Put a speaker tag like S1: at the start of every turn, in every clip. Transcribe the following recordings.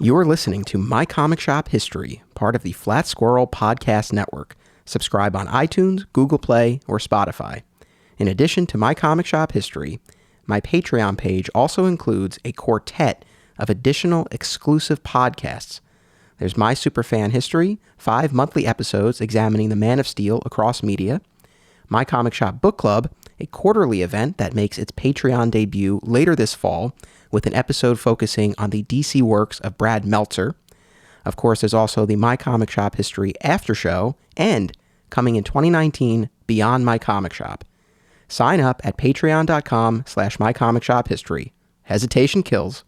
S1: You're listening to My Comic Shop History, part of the Flat Squirrel Podcast Network. Subscribe on iTunes, Google Play, or Spotify. In addition to My Comic Shop History, my Patreon page also includes a quartet of additional exclusive podcasts. There's My Superfan History, 5 monthly episodes examining the Man of Steel across media. My Comic Shop Book Club, a quarterly event that makes its Patreon debut later this fall, with an episode focusing on the DC works of Brad Meltzer. Of course, there's also the My Comic Shop History After Show, and, coming in 2019, Beyond My Comic Shop. Sign up at patreon.com/mycomicshophistory. Hesitation kills.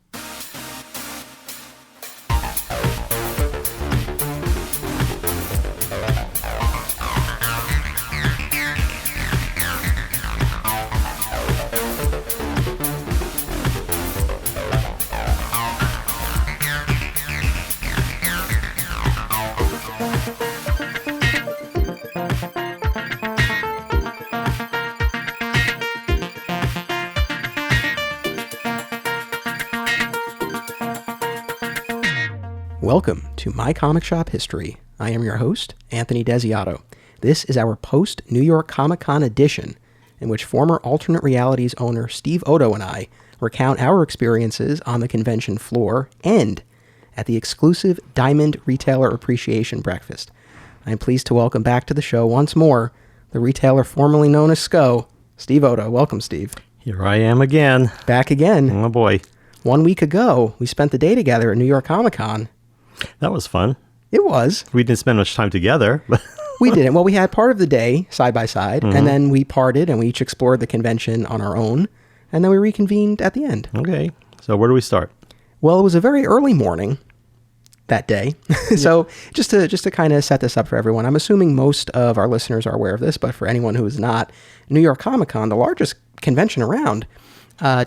S1: Welcome to My Comic Shop History. I am your host, Anthony Desiato. This is our post-New York Comic Con edition, in which former Alternate Realities owner Steve Oto and I recount our experiences on the convention floor and at the exclusive Diamond Retailer Appreciation Breakfast. I am pleased to welcome back to the show once more the retailer formerly known as SCO, Steve Oto. Welcome, Steve.
S2: Here I am again.
S1: Back again.
S2: Oh, boy.
S1: 1 week ago, we spent the day together at New York Comic Con.
S2: That was fun.
S1: It was.
S2: We didn't spend much time together.
S1: We didn't. Well, we had part of the day side by side, and then we parted and we each explored the convention on our own, and then we reconvened at the end.
S2: Okay. So where do we start?
S1: Well, it was a very early morning that day. So just to kind of set this up for everyone, I'm assuming most of our listeners are aware of this, but for anyone who is not, New York Comic Con, the largest convention around,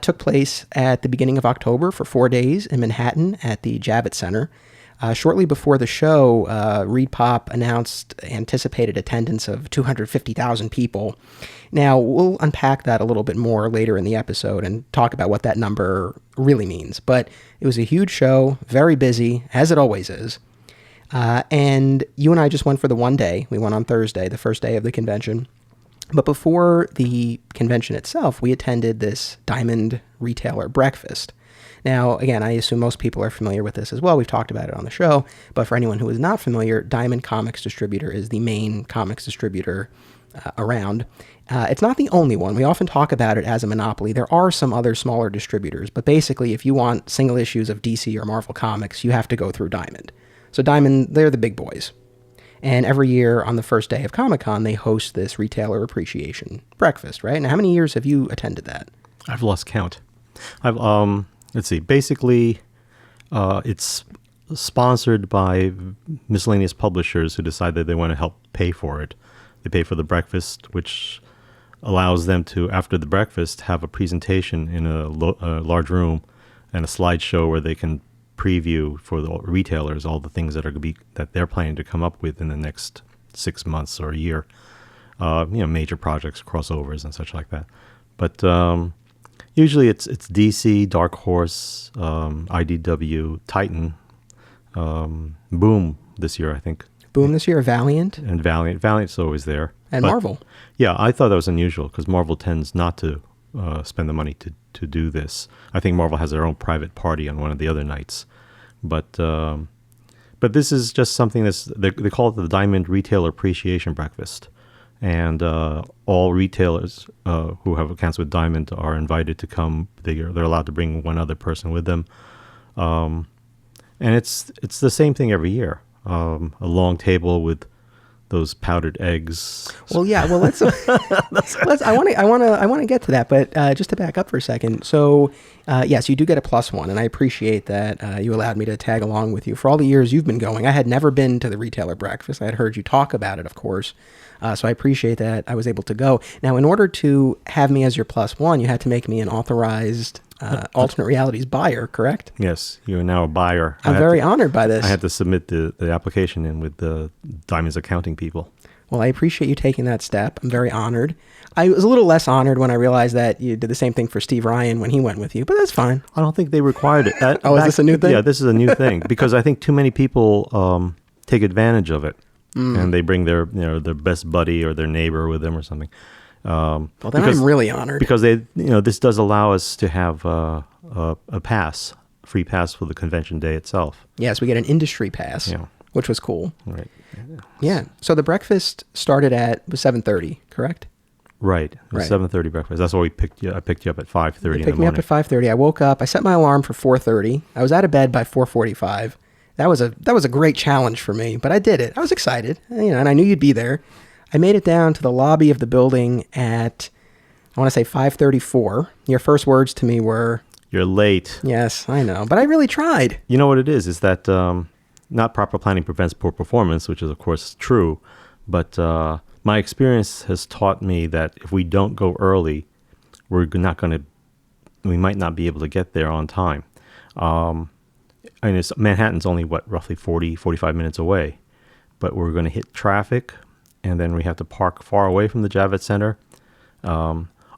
S1: took place at the beginning of October for 4 days in Manhattan at the Javits Center. Shortly before the show, ReedPop announced anticipated attendance of 250,000 people. Now, we'll unpack that a little bit more later in the episode and talk about what that number really means. But it was a huge show, very busy, as it always is. And you and I just went for the 1 day. We went on Thursday, the first day of the convention. But before the convention itself, we attended this Diamond Retailer Breakfast. Now, again, I assume most people are familiar with this as well. We've talked about it on the show. But for anyone who is not familiar, Diamond Comics Distributor is the main comics distributor around. It's not the only one. We often talk about it as a monopoly. There are some other smaller distributors. But basically, if you want single issues of DC or Marvel Comics, you have to go through Diamond. So Diamond, they're the big boys. And every year on the first day of Comic-Con, they host this retailer appreciation breakfast, right? Now, how many years have you attended that?
S2: I've lost count. Let's see. Basically, it's sponsored by miscellaneous publishers who decide that they want to help pay for it. They pay for the breakfast, which allows them to, after the breakfast, have a presentation in a large room and a slideshow where they can preview for the retailers all the things that they're planning to come up with in the next 6 months or a year. Major projects, crossovers, and such like that. But usually it's DC, Dark Horse, IDW, Titan, Boom this year, I think.
S1: Boom this year, Valiant.
S2: And Valiant. Valiant's always there.
S1: And Marvel.
S2: Yeah, I thought that was unusual because Marvel tends not to spend the money to do this. I think Marvel has their own private party on one of the other nights. But this is just something they call it the Diamond Retailer Appreciation Breakfast. And all retailers who have accounts with Diamond are invited to come. They're allowed to bring one other person with them. And it's the same thing every year. A long table with those powdered eggs.
S1: Well, yeah. Well, let's. I want to get to that, but just to back up for a second. So, yes, you do get a +1, and I appreciate that you allowed me to tag along with you for all the years you've been going. I had never been to the retailer breakfast. I had heard you talk about it, of course. So I appreciate that I was able to go. Now, in order to have me as your +1, you had to make me an authorized Alternate Realities buyer, correct?
S2: Yes, you are now a buyer.
S1: I'm very honored by this.
S2: I had to submit the application in with the Diamond's accounting people.
S1: Well, I appreciate you taking that step. I'm very honored. I was a little less honored when I realized that you did the same thing for Steve Ryan when he went with you, but that's fine.
S2: I don't think they required it.
S1: Is this a new thing?
S2: Yeah, this is a new thing because I think too many people take advantage of it, and they bring their their best buddy or their neighbor with them or something.
S1: Well, then I'm really honored
S2: because this does allow us to have a free pass for the convention day itself.
S1: Yes, we get an industry pass, which was cool.
S2: Right.
S1: Yeah. So the breakfast started at 7:30, correct?
S2: Right. It was 7:30 breakfast. That's why I picked you up at 5:30 in the morning.
S1: You picked me up at 5:30. I woke up. I set my alarm for 4:30. I was out of bed by 4:45. That was a great challenge for me, but I did it. I was excited, and I knew you'd be there. I made it down to the lobby of the building at, I want to say 5:34. Your first words to me were,
S2: "You're late."
S1: Yes, I know, but I really tried.
S2: You know what it is that not proper planning prevents poor performance, which is of course true, but my experience has taught me that if we don't go early, we might not be able to get there on time. Manhattan's only roughly 45 minutes away, but we're going to hit traffic, and then we have to park far away from the Javits Center,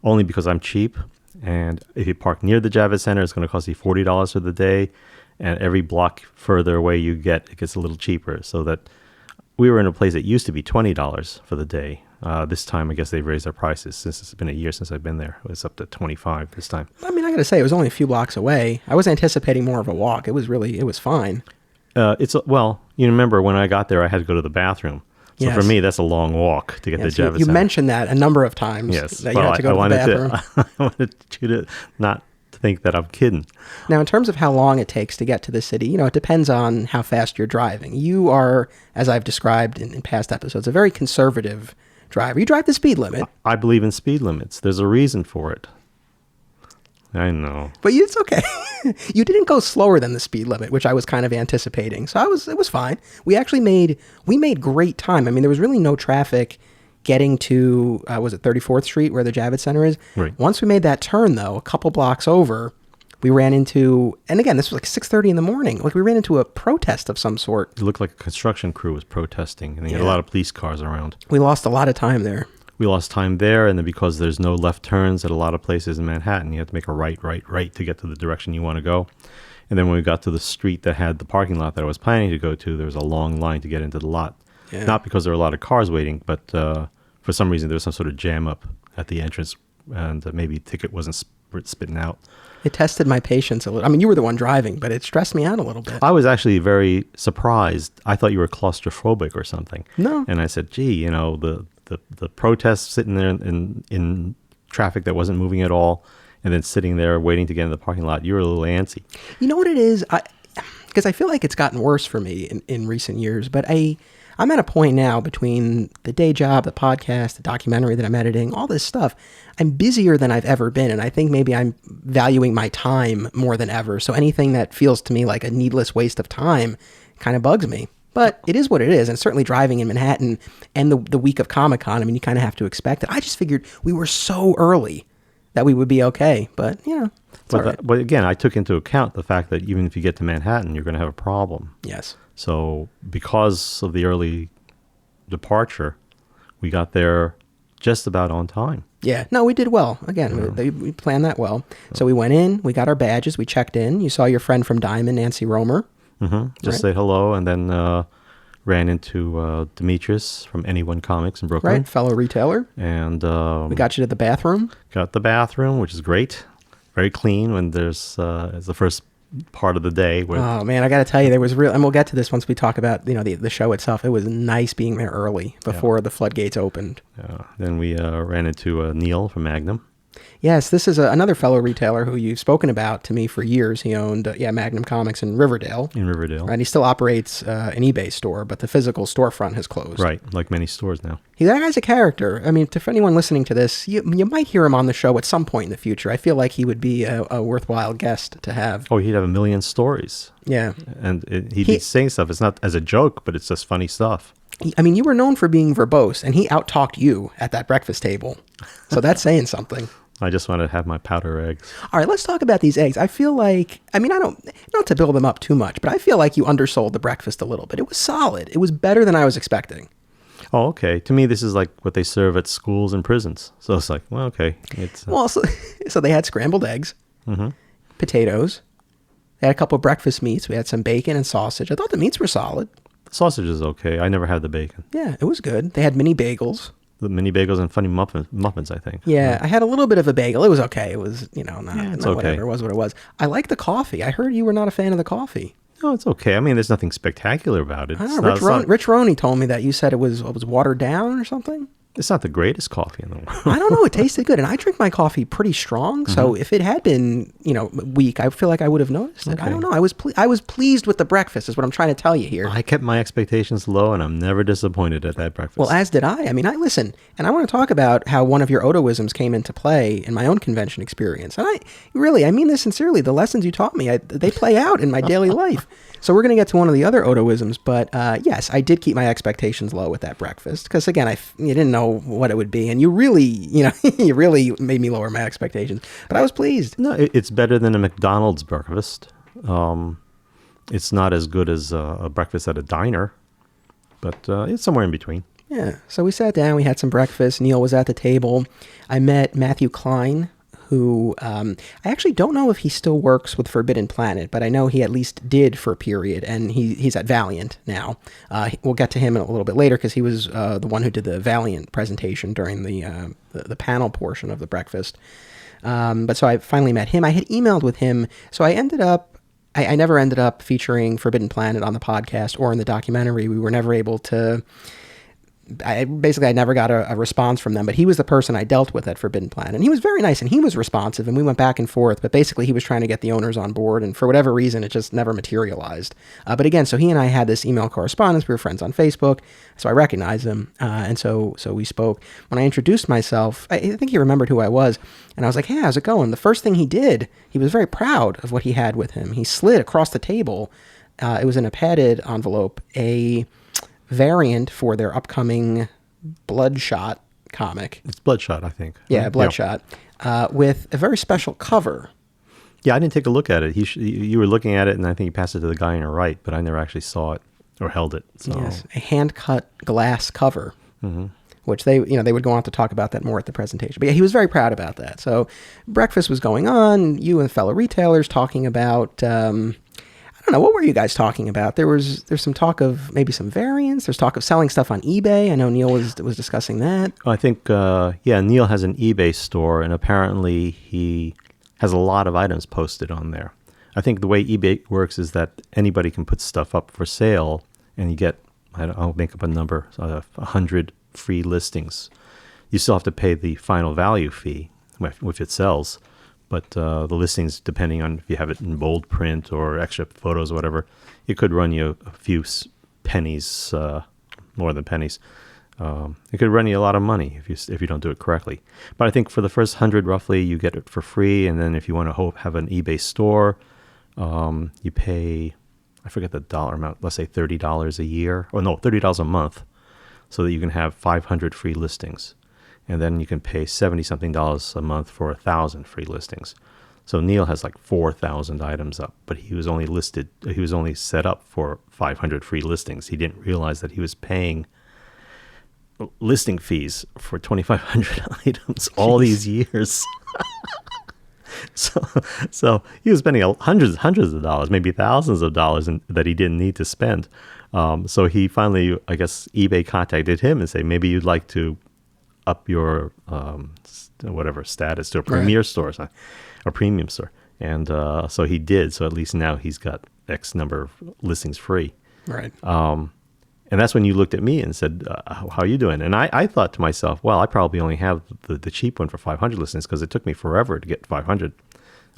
S2: only because I'm cheap. And if you park near the Javits Center, it's going to cost you $40 for the day, and every block further away you get, it gets a little cheaper. So that we were in a place that used to be $20 for the day. This time, I guess they've raised their prices since it's been a year since I've been there. It was up to $25 this time.
S1: I mean, I got to say, it was only a few blocks away. I was anticipating more of a walk. It was fine.
S2: You remember when I got there, I had to go to the bathroom. So for me, that's a long walk to get to Javits Center.
S1: You mentioned that a number of times.
S2: Yes.
S1: That you had to go to the bathroom.
S2: I wanted you to not think that I'm kidding.
S1: Now, in terms of how long it takes to get to the city, it depends on how fast you're driving. You are, as I've described in past episodes, a very conservative driver. You drive the speed limit.
S2: I believe in speed limits. There's a reason for it. I know.
S1: But it's okay. You didn't go slower than the speed limit, which I was kind of anticipating. So it was fine. We made great time. I mean, there was really no traffic getting to, was it 34th Street where the Javits Center is?
S2: Right.
S1: Once we made that turn, though, a couple blocks over, we ran into, and again, this was like 6:30 in the morning. Like we ran into a protest of some sort.
S2: It looked like a construction crew was protesting, and they had a lot of police cars around.
S1: We lost a lot of time there.
S2: We lost time there, and then because there's no left turns at a lot of places in Manhattan, you have to make a right to get to the direction you want to go. And then when we got to the street that had the parking lot that I was planning to go to, there was a long line to get into the lot. Yeah. Not because there were a lot of cars waiting, but for some reason there was some sort of jam up at the entrance, and maybe ticket wasn't spitting out.
S1: It tested my patience a little. I mean, you were the one driving, but it stressed me out a little bit.
S2: I was actually very surprised. I thought you were claustrophobic or something.
S1: No.
S2: And I said, gee, the protests sitting there in traffic that wasn't moving at all, and then sitting there waiting to get in the parking lot, you were a little antsy.
S1: You know what it is? Because I feel like it's gotten worse for me in recent years, but I'm at a point now between the day job, the podcast, the documentary that I'm editing, all this stuff. I'm busier than I've ever been, and I think maybe I'm valuing my time more than ever. So anything that feels to me like a needless waste of time kind of bugs me. But it is what it is, and certainly driving in Manhattan and the week of Comic-Con, I mean, you kind of have to expect it. I just figured we were so early that we would be okay, but, it's all right.
S2: But again, I took into account the fact that even if you get to Manhattan, you're going to have a problem.
S1: Yes.
S2: So because of the early departure, we got there just about on time.
S1: Yeah. No, we did well. Again, we planned that well. So we went in, we got our badges, we checked in. You saw your friend from Diamond, Nancy Romer.
S2: Mm-hmm. Just say hello, and then ran into Demetrius from Anyone Comics in Brooklyn.
S1: Right, fellow retailer.
S2: And
S1: we got you to the bathroom.
S2: Got the bathroom, which is great. Very clean when there's the first part of the day.
S1: Oh, man, I got to tell you, there was real, and we'll get to this once we talk about the show itself. It was nice being there early before the floodgates opened.
S2: Then we ran into Neil from Magnum.
S1: Yes, this is another fellow retailer who you've spoken about to me for years. He owned Magnum Comics in Riverdale. Right, he still operates an eBay store, but the physical storefront has closed.
S2: Right, like many stores now.
S1: That guy's a character. I mean, for anyone listening to this, you might hear him on the show at some point in the future. I feel like he would be a worthwhile guest to have.
S2: Oh, he'd have a million stories.
S1: Yeah.
S2: And he'd be saying stuff. It's not as a joke, but it's just funny stuff.
S1: I mean, you were known for being verbose, and he out-talked you at that breakfast table. So that's saying something.
S2: I just want to have my powder eggs.
S1: All right, let's talk about these eggs. I feel like, not to build them up too much, but I feel like you undersold the breakfast a little bit. It was solid. It was better than I was expecting.
S2: Oh, okay. To me, this is like what they serve at schools and prisons. So it's like, well, okay. It's
S1: Well, so they had scrambled eggs, potatoes. They had a couple of breakfast meats. We had some bacon and sausage. I thought the meats were solid.
S2: sausage is okay. I never had the bacon.
S1: Yeah, it was good. They had mini bagels.
S2: The mini bagels and funny muffins, I think.
S1: Yeah, I had a little bit of a bagel. It was okay. It was, not
S2: it's
S1: whatever.
S2: okay.
S1: It was what it was. I like the coffee. I heard you were not a fan of the coffee.
S2: No, it's okay. I mean, there's nothing spectacular about it.
S1: I don't know. Rich Roney told me that you said it was watered down or something.
S2: It's not the greatest coffee in the world.
S1: I don't know. It tasted good. And I drink my coffee pretty strong. So if it had been, weak, I feel like I would have noticed it. I don't know. I was pleased with the breakfast is what I'm trying to tell you here.
S2: I kept my expectations low, and I'm never disappointed at that breakfast.
S1: Well, as did I. I mean, I listen, and I want to talk about how one of your Otoisms came into play in my own convention experience. And I mean this sincerely. The lessons you taught me, they play out in my daily life. So we're going to get to one of the other Otoisms, but yes, I did keep my expectations low with that breakfast because again, you didn't know what it would be, and you really, you really made me lower my expectations. But I was pleased.
S2: No, it's better than a McDonald's breakfast. It's not as good as a breakfast at a diner, but it's somewhere in between.
S1: Yeah. So we sat down, we had some breakfast. Neil was at the table. I met Matthew Klein, who I actually don't know if he still works with Forbidden Planet, but I know he at least did for a period, and he's at Valiant now. We'll get to him a little bit later because he was the one who did the Valiant presentation during the panel portion of the breakfast. But so I finally met him. I had emailed with him, so I never ended up featuring Forbidden Planet on the podcast or in the documentary. We were never able to... I never got a response from them, but he was the person I dealt with at Forbidden Planet, and he was very nice, and he was responsive, and we went back and forth, but basically he was trying to get the owners on board, and for whatever reason, it just never materialized. But again, so he and I had this email correspondence. We were friends on Facebook, so I recognized him, and so we spoke. When I introduced myself, I think he remembered who I was, and I was like, hey, how's it going? The first thing he did, he was very proud of what he had with him. He slid across the table, it was in a padded envelope, a variant for their upcoming Bloodshot comic.
S2: It's Bloodshot, I think.
S1: Yeah, Bloodshot, with a very special cover.
S2: Yeah, I didn't take a look at it. You were looking at it, and I think you passed it to the guy on your right, but I never actually saw it or held it. So.
S1: Yes, a hand-cut glass cover, which they would go on to talk about that more at the presentation. But yeah, he was very proud about that. So breakfast was going on, you and fellow retailers talking about... I don't know, what were you guys talking about? There's some talk of maybe some variants. There's talk of selling stuff on eBay. I know Neil was discussing that.
S2: I think, Neil has an eBay store, and apparently he has a lot of items posted on there. I think the way eBay works is that anybody can put stuff up for sale, and you get, I'll make up a number, 100 free listings. You still have to pay the final value fee if it sells. But the listings, depending on if you have it in bold print or extra photos or whatever, it could run you a few pennies, more than pennies. It could run you a lot of money if you don't do it correctly. But I think for the first 100, roughly, you get it for free. And then if you want to have an eBay store, you pay, I forget the dollar amount, let's say $30 a year. Or no, $30 a month, so that you can have 500 free listings. And then you can pay $70-something a month for 1,000 free listings. So Neil has like 4,000 items up, but he was only set up for 500 free listings. He didn't realize that he was paying listing fees for 2,500 items all these years. So he was spending hundreds of dollars, maybe thousands of dollars that he didn't need to spend. So he finally, I guess, eBay contacted him and said, maybe you'd like to up your status to a premier store or premium store. And so he did. So at least now he's got X number of listings free.
S1: Right.
S2: And that's when you looked at me and said, how are you doing? And I thought to myself, well, I probably only have the cheap one for 500 listings because it took me forever to get 500.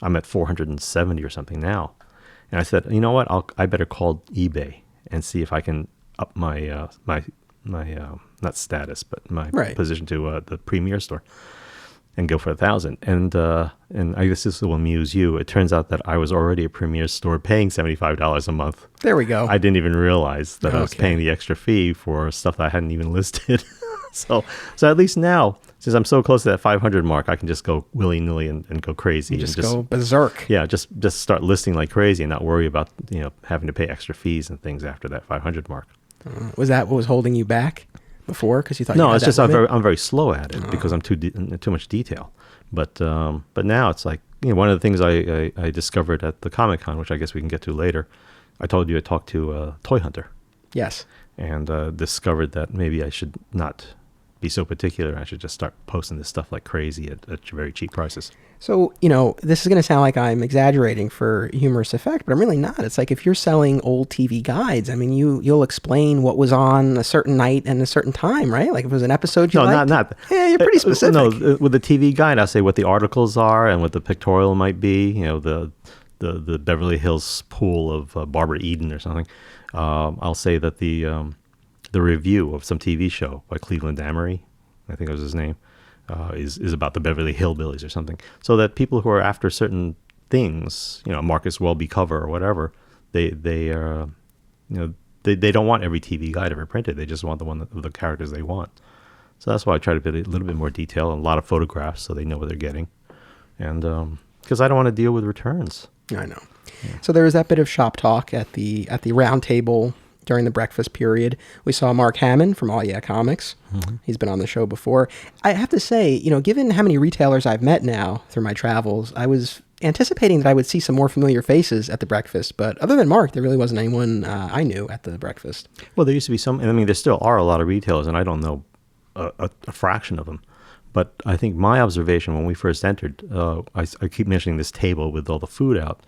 S2: I'm at 470 or something now. And I said, you know what? I better call eBay and see if I can up my not status, but my position to the premier store, and go for 1,000. And I guess this will amuse you. It turns out that I was already a premier store paying $75 a month.
S1: There we go.
S2: I didn't even realize that I was paying the extra fee for stuff that I hadn't even listed. So at least now, since I'm so close to that 500 mark, I can just go willy-nilly and go crazy.
S1: And just go berserk.
S2: Yeah, just start listing like crazy and not worry about having to pay extra fees and things after that 500 mark.
S1: Was that what was holding you back? before because you thought
S2: No,
S1: you had
S2: it's
S1: that
S2: just
S1: limit?
S2: I'm very slow at it because I'm too much detail. But now it's like, one of the things I discovered at the Comic-Con, which I guess we can get to later. I told you I talked to Toy Hunter.
S1: Yes.
S2: And discovered that maybe I should not be so particular. I should just start posting this stuff like crazy at very cheap prices.
S1: So, this is going to sound like I'm exaggerating for humorous effect, but I'm really not. It's like if you're selling old TV guides, I mean, you'll explain what was on a certain night and a certain time, right? Like if it was an episode you liked.
S2: Not.
S1: Yeah, you're pretty specific.
S2: No, with the TV guide, I'll say what the articles are and what the pictorial might be. The Beverly Hills pool of Barbara Eden or something. I'll say that the review of some TV show by Cleveland Amory, I think that was his name, is about the Beverly Hillbillies or something. So that people who are after certain things, Marcus Welby cover or whatever, they don't want every TV guide ever printed. They just want the one of the characters they want. So that's why I try to put a little bit more detail and a lot of photographs so they know what they're getting. And because I don't want to deal with returns.
S1: I know. Yeah. So there was that bit of shop talk at the round table during the breakfast period. We saw Mark Hammond from All Yeah Comics. Mm-hmm. He's been on the show before. I have to say, given how many retailers I've met now through my travels, I was anticipating that I would see some more familiar faces at the breakfast. But other than Mark, there really wasn't anyone I knew at the breakfast.
S2: Well, there used to be some, I mean, there still are a lot of retailers, and I don't know a fraction of them. But I think my observation when we first entered, I keep mentioning this table with all the food out.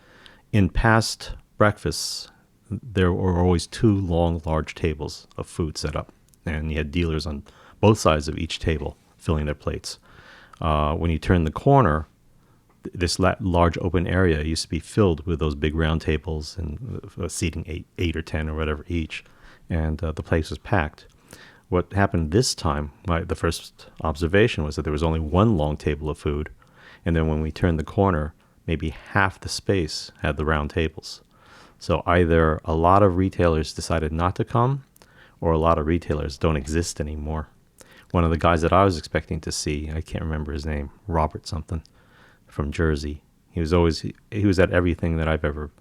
S2: In past breakfasts, there were always two long, large tables of food set up. And you had dealers on both sides of each table filling their plates. When you turn the corner, this large open area used to be filled with those big round tables and seating eight or 10 or whatever each. And the place was packed. What happened this time, the first observation was that there was only one long table of food. And then when we turned the corner, maybe half the space had the round tables. So either a lot of retailers decided not to come, or a lot of retailers don't exist anymore. One of the guys that I was expecting to see, I can't remember his name, Robert something, from Jersey. He was at everything that I've ever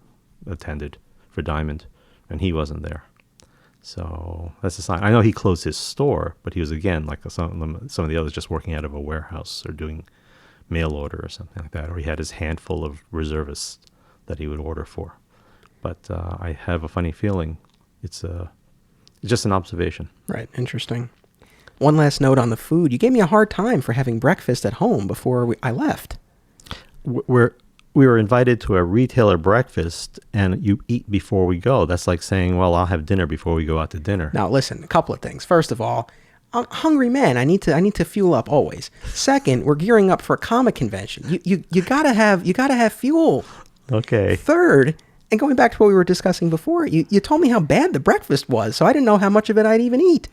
S2: attended for Diamond, and he wasn't there. So that's a sign. I know he closed his store, but he was, again, like some of the others, just working out of a warehouse or doing mail order or something like that, or he had his handful of reservists that he would order for. But I have a funny feeling it's just an observation.
S1: Right. Interesting. One last note on the food. You gave me a hard time for having breakfast at home before I left.
S2: We were invited to a retailer breakfast, and you eat before we go. That's like saying, well, I'll have dinner before we go out to dinner.
S1: Now, listen, a couple of things. First of all, I'm a hungry man. I need to fuel up always. Second, we're gearing up for a comic convention. You gotta have fuel.
S2: Okay.
S1: Third, and going back to what we were discussing before, you told me how bad the breakfast was, so I didn't know how much of it I'd even eat.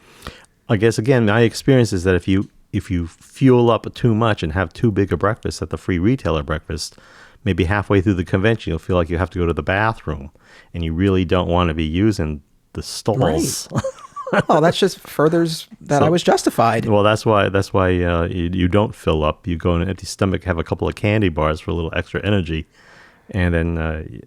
S2: I guess, again, my experience is that if you fuel up too much and have too big a breakfast at the free retailer breakfast, maybe halfway through the convention, you'll feel like you have to go to the bathroom, and you really don't want to be using the stalls.
S1: Right. Well, that's just furthers that I was justified.
S2: Well, that's why you don't fill up. You go on an empty stomach, have a couple of candy bars for a little extra energy, and then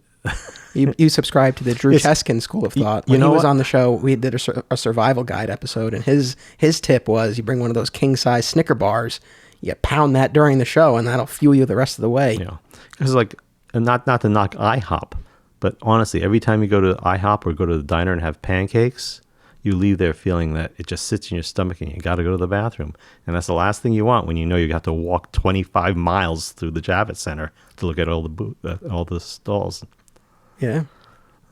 S1: you subscribe to the Drew Cheskin school of thought. When he was on the show, we did a survival guide episode, and his tip was you bring one of those king size Snicker bars, you pound that during the show, and that'll fuel you the rest of the way.
S2: Yeah, because not to knock IHOP, but honestly, every time you go to IHOP or go to the diner and have pancakes, you leave there feeling that it just sits in your stomach and you got to go to the bathroom. And that's the last thing you want when you know you have to walk 25 miles through the Javits Center to look at all the stalls.
S1: Yeah.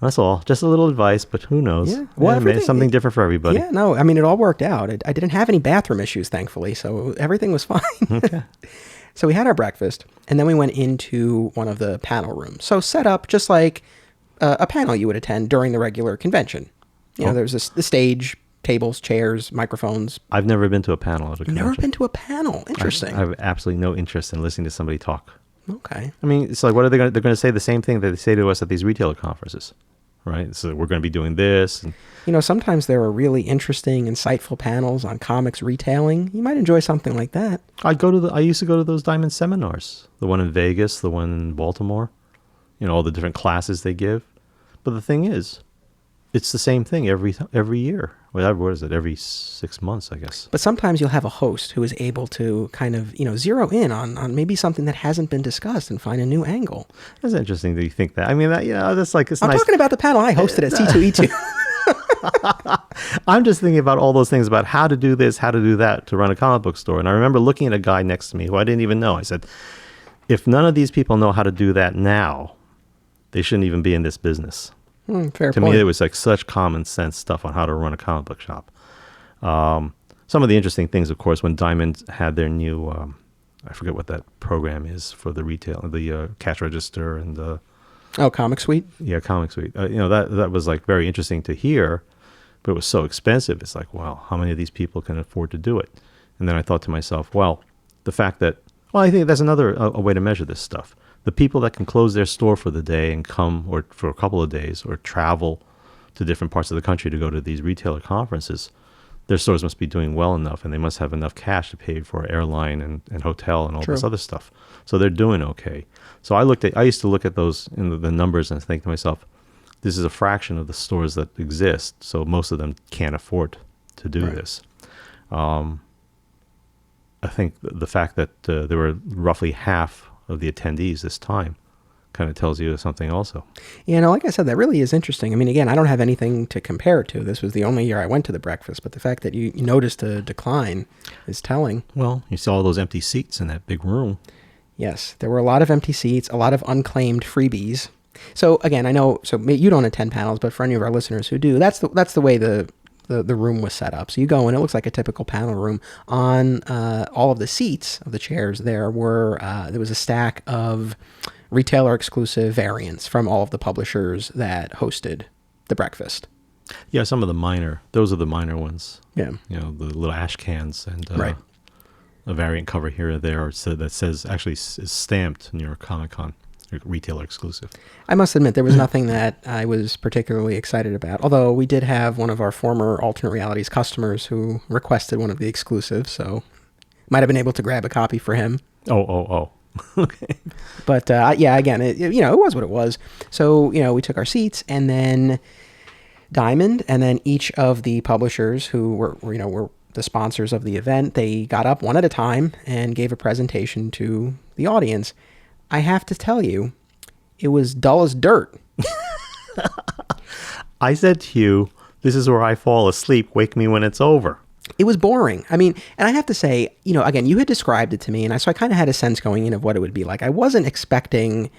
S2: That's all. Just a little advice, but who knows?
S1: Yeah. Well,
S2: something different for everybody.
S1: Yeah, no, I mean, it all worked out. I didn't have any bathroom issues, thankfully, so everything was fine.
S2: Okay.
S1: So we had our breakfast, and then we went into one of the panel rooms. So set up just like a panel you would attend during the regular convention. There's the stage, tables, chairs, microphones.
S2: I've never been to a panel at a convention.
S1: Never been to a panel. Interesting.
S2: I have absolutely no interest in listening to somebody talk.
S1: Okay.
S2: I mean, it's like, what are they going to? They're going to say the same thing that they say to us at these retailer conferences, right? So we're going to be doing this. And,
S1: sometimes there are really interesting, insightful panels on comics retailing. You might enjoy something like that.
S2: I used to go to those Diamond seminars. The one in Vegas, the one in Baltimore. All the different classes they give. But the thing is, it's the same thing every year. What is it? Every 6 months, I guess.
S1: But sometimes you'll have a host who is able to kind of, zero in on maybe something that hasn't been discussed and find a new angle.
S2: That's interesting that you think that. I mean, that's like, it's
S1: I'm
S2: nice.
S1: talking about the panel I hosted at C2E2.
S2: I'm just thinking about all those things about how to do this, how to do that, to run a comic book store. And I remember looking at a guy next to me who I didn't even know. I said, if none of these people know how to do that now, they shouldn't even be in this business.
S1: Fair
S2: To
S1: point.
S2: me, it was like such common sense stuff on how to run a comic book shop. Some of the interesting things, of course, when Diamond had their new, I forget what that program is for the retail, the cash register and the
S1: Comic Suite?
S2: yeah, Comic Suite. That was like very interesting to hear, but it was so expensive. It's like, wow, how many of these people can afford to do it? And then I thought to myself, well, the fact that, I think that's another a way to measure this stuff. The people that can close their store for the day and come, or for a couple of days, or travel to different parts of the country to go to these retailer conferences, their stores must be doing well enough, and they must have enough cash to pay for airline and hotel and all this other stuff. So they're doing okay. So I used to look at those in the numbers and think to myself, this is a fraction of the stores that exist, so most of them can't afford to do this. I think the fact that there were roughly half of the attendees this time kind of tells you something also.
S1: Yeah, like I said, that really is interesting. I mean, again, I don't have anything to compare it to. This was the only year I went to the breakfast, but the fact that you noticed a decline is telling.
S2: Well, you saw all those empty seats in that big room.
S1: Yes, there were a lot of empty seats, a lot of unclaimed freebies. So again, I know, you don't attend panels, but for any of our listeners who do, that's the way the room was set up. So you go in, it looks like a typical panel room. On all of the seats of the chairs, there was a stack of retailer exclusive variants from all of the publishers that hosted the breakfast.
S2: Yeah, those are the minor ones.
S1: Yeah.
S2: The little ash cans and
S1: Right.
S2: a variant cover here or there that says actually is stamped New York Comic Con. Retailer exclusive.
S1: I must admit, there was nothing that I was particularly excited about, although we did have one of our former Alternate Realities customers who requested one of the exclusives, so might have been able to grab a copy for him.
S2: Oh. Okay.
S1: But again, it was what it was. So, we took our seats, and then Diamond, and then each of the publishers who were the sponsors of the event, they got up one at a time and gave a presentation to the audience. I have to tell you, it was dull as dirt.
S2: I said to you, this is where I fall asleep. Wake me when it's over.
S1: It was boring. I mean, and I have to say, again, you had described it to me, and so I kind of had a sense going in of what it would be like. I wasn't expecting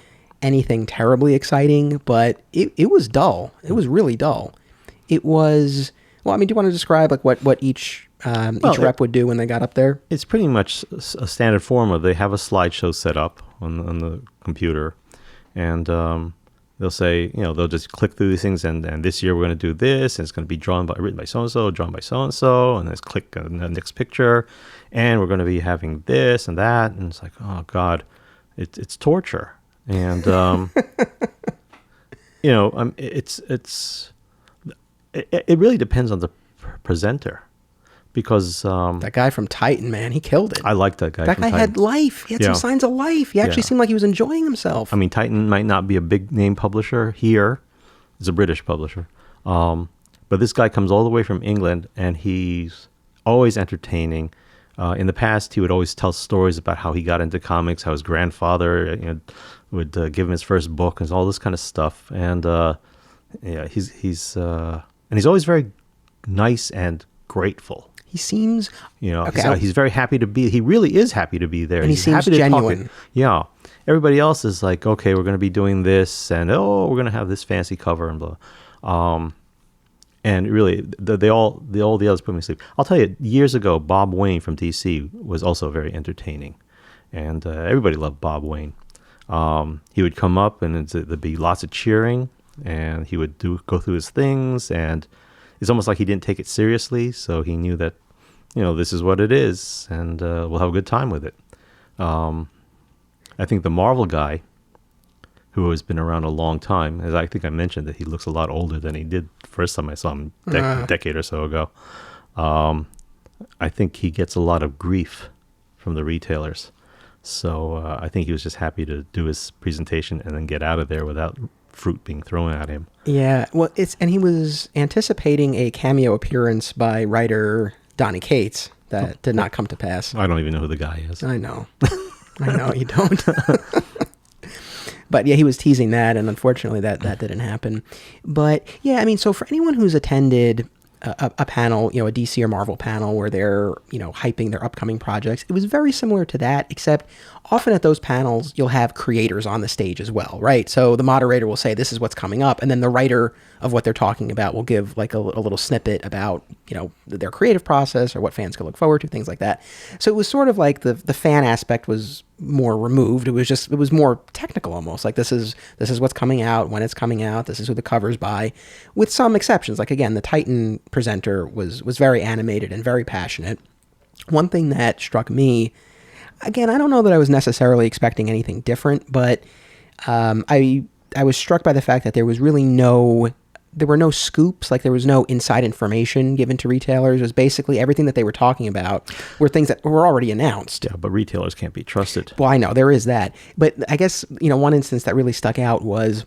S1: anything terribly exciting, but it was dull. It was really dull. It was, do you want to describe like what each rep would do when they got up there?
S2: It's pretty much a standard form of they have a slideshow set up on the computer, and they'll say, they'll just click through these things, and this year we're going to do this, and it's going to be written by so-and-so, drawn by so-and-so, and let's click on the next picture, and we're going to be having this and that, and it's like, oh, God, it's torture. And, it really depends on the presenter. Because
S1: that guy from Titan, man, he killed it.
S2: I like that guy.
S1: That guy had life. He had some signs of life. He actually seemed like he was enjoying himself.
S2: I mean, Titan might not be a big name publisher here. It's a British publisher. But this guy comes all the way from England, and he's always entertaining. In the past, he would always tell stories about how he got into comics, how his grandfather would give him his first book, and all this kind of stuff. And he's always very nice and grateful.
S1: He seems,
S2: he's very happy to be. He really is happy to be there.
S1: And he seems genuine.
S2: Yeah. Everybody else is like, okay, we're going to be doing this, and we're going to have this fancy cover and blah. And really, all the others put me to sleep. I'll tell you, years ago, Bob Wayne from DC was also very entertaining, and everybody loved Bob Wayne. He would come up, and there'd be lots of cheering, and he would go through his things, and it's almost like he didn't take it seriously, so he knew that, this is what it is, and we'll have a good time with it. I think the Marvel guy, who has been around a long time, as I think I mentioned that he looks a lot older than he did the first time I saw him a decade or so ago. I think he gets a lot of grief from the retailers. So I think he was just happy to do his presentation and then get out of there without fruit being thrown at him.
S1: Yeah, well, and he was anticipating a cameo appearance by writer Donny Cates that did not come to pass.
S2: I don't even know who the guy is.
S1: I know. I know you don't. But yeah, he was teasing that, and unfortunately that didn't happen. But yeah, I mean, so for anyone who's attended a panel, a DC or Marvel panel where they're, hyping their upcoming projects, it was very similar to that, except often at those panels, you'll have creators on the stage as well, right? So the moderator will say, this is what's coming up, and then the writer of what they're talking about will give like a little snippet about, their creative process or what fans could look forward to, things like that. So it was sort of like the fan aspect was more removed. It was more technical almost. Like this is what's coming out, when it's coming out, this is who the cover's by, with some exceptions. Like again, the Titan presenter was very animated and very passionate. One thing that struck me, again, I don't know that I was necessarily expecting anything different, but I was struck by the fact that there were no scoops, like there was no inside information given to retailers. It was basically everything that they were talking about were things that were already announced.
S2: Yeah, but retailers can't be trusted.
S1: Well, I know, there is that. But I guess, one instance that really stuck out was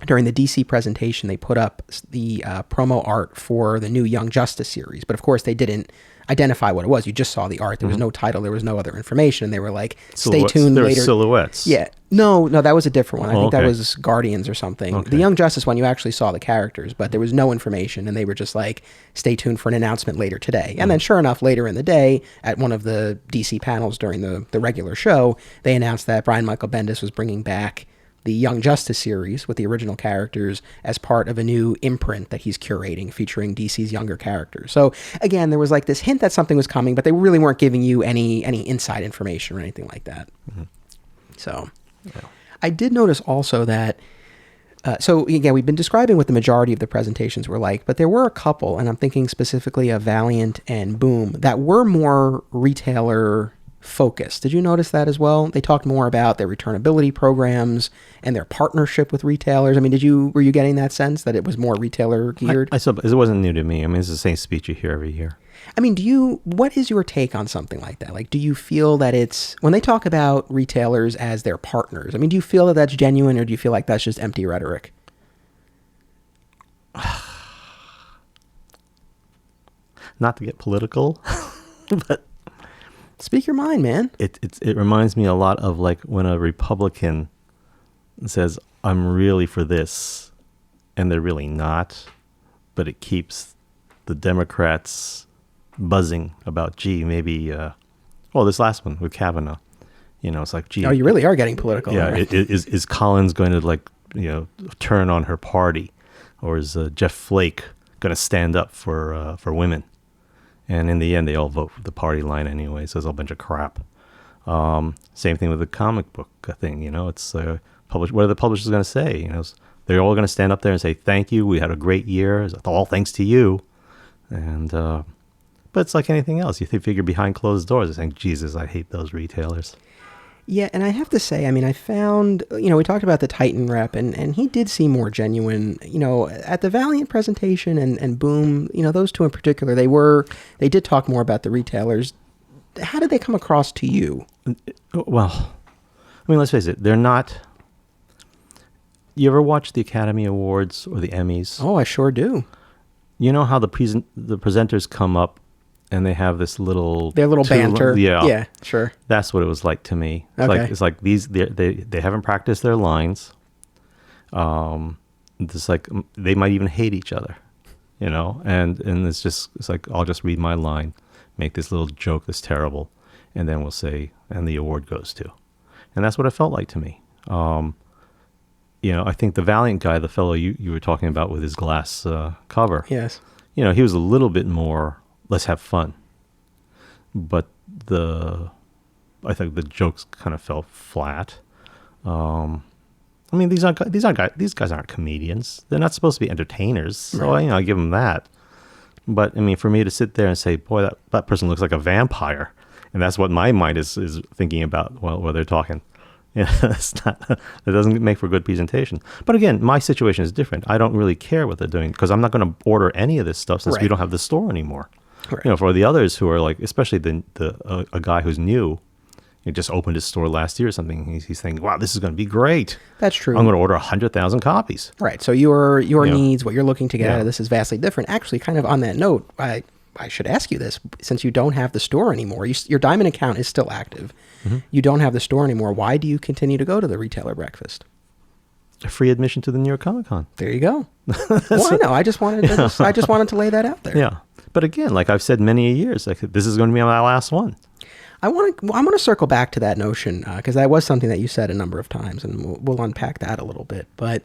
S1: during the DC presentation, they put up the promo art for the new Young Justice series. But of course, they didn't identify what it was. You just saw the art. There was no title. There was no other information. And they were like, stay tuned later.
S2: There were silhouettes.
S1: Yeah. No, that was a different one. I think
S2: okay.
S1: that was Guardians or something.
S2: Okay.
S1: The Young Justice one, you actually saw the characters, but there was no information. And they were just like, stay tuned for an announcement later today. And then sure enough, later in the day, at one of the DC panels during the regular show, they announced that Brian Michael Bendis was bringing back the Young Justice series with the original characters as part of a new imprint that he's curating featuring DC's younger characters. So again, there was like this hint that something was coming, but they really weren't giving you any inside information or anything like that. Mm-hmm. So yeah. I did notice also that, so again, we've been describing what the majority of the presentations were like, but there were a couple, and I'm thinking specifically of Valiant and Boom, that were more retailer focused. Did you notice that as well? They talked more about their returnability programs and their partnership with retailers. I mean, were you getting that sense that it was more retailer geared?
S2: I suppose it wasn't new to me. I mean, it's the same speech you hear every year.
S1: I mean, what is your take on something like that? Like, do you feel that when they talk about retailers as their partners, I mean, do you feel that that's genuine, or do you feel like that's just empty rhetoric?
S2: Not to get political, but
S1: speak your mind, man.
S2: It reminds me a lot of like when a Republican says, I'm really for this, and they're really not, but it keeps the Democrats buzzing about, gee, maybe, this last one with Kavanaugh, it's like, gee.
S1: Oh, you really are getting political.
S2: Yeah.
S1: Right?
S2: Is Collins going to turn on her party, or is Jeff Flake going to stand up for women? And in the end, they all vote for the party line anyway, so it's a bunch of crap. Same thing with the comic book thing, it's what are the publishers going to say? They're all going to stand up there and say, thank you, we had a great year, it's all thanks to you. And but it's like anything else. You figure behind closed doors, they're saying, Jesus, I hate those retailers.
S1: Yeah, and I have to say, I mean, I found, we talked about the Titan rep, and he did seem more genuine, at the Valiant presentation and Boom, those two in particular, they did talk more about the retailers. How did they come across to you?
S2: Well, I mean, let's face it, they're not. You ever watch the Academy Awards or the Emmys?
S1: Oh, I sure do.
S2: You know how the presenters come up and they have this
S1: their little banter. Yeah, sure.
S2: That's what it was like to me. It's like these they haven't practiced their lines. It's like they might even hate each other, and it's like, I'll just read my line, make this little joke that's terrible, and then we'll say, and the award goes to. And that's what it felt like to me. I think the Valiant guy, the fellow you were talking about with his glass cover.
S1: Yes.
S2: He was a little bit more, let's have fun. But I think the jokes kind of fell flat. I mean, these guys aren't comedians. They're not supposed to be entertainers. So
S1: right.
S2: I give them that. But I mean, for me to sit there and say, boy, that person looks like a vampire, and that's what my mind is thinking about while they're talking. That doesn't make for a good presentation. But again, my situation is different. I don't really care what they're doing because I'm not going to order any of this stuff since we don't have the store anymore. Right. For the others who are like, especially a guy who's new, He just opened his store last year or something. He's thinking, wow, this is going to be great.
S1: That's true.
S2: I'm going to order 100,000 copies.
S1: Right. So your needs, what you're looking to get
S2: Yeah.
S1: out of this is vastly different. Actually, kind of on that note, I should ask you this. Since you don't have the store anymore, your Diamond account is still active.
S2: Mm-hmm.
S1: You don't have the store anymore. Why do you continue to go to the retailer breakfast?
S2: A free admission to the New York Comic Con.
S1: There you go. Well, I know. I just wanted to lay that out there.
S2: Yeah. But again, like I've said many years, like this is going to be my last one.
S1: I want to circle back to that notion because that was something that you said a number of times, and we'll unpack that a little bit. But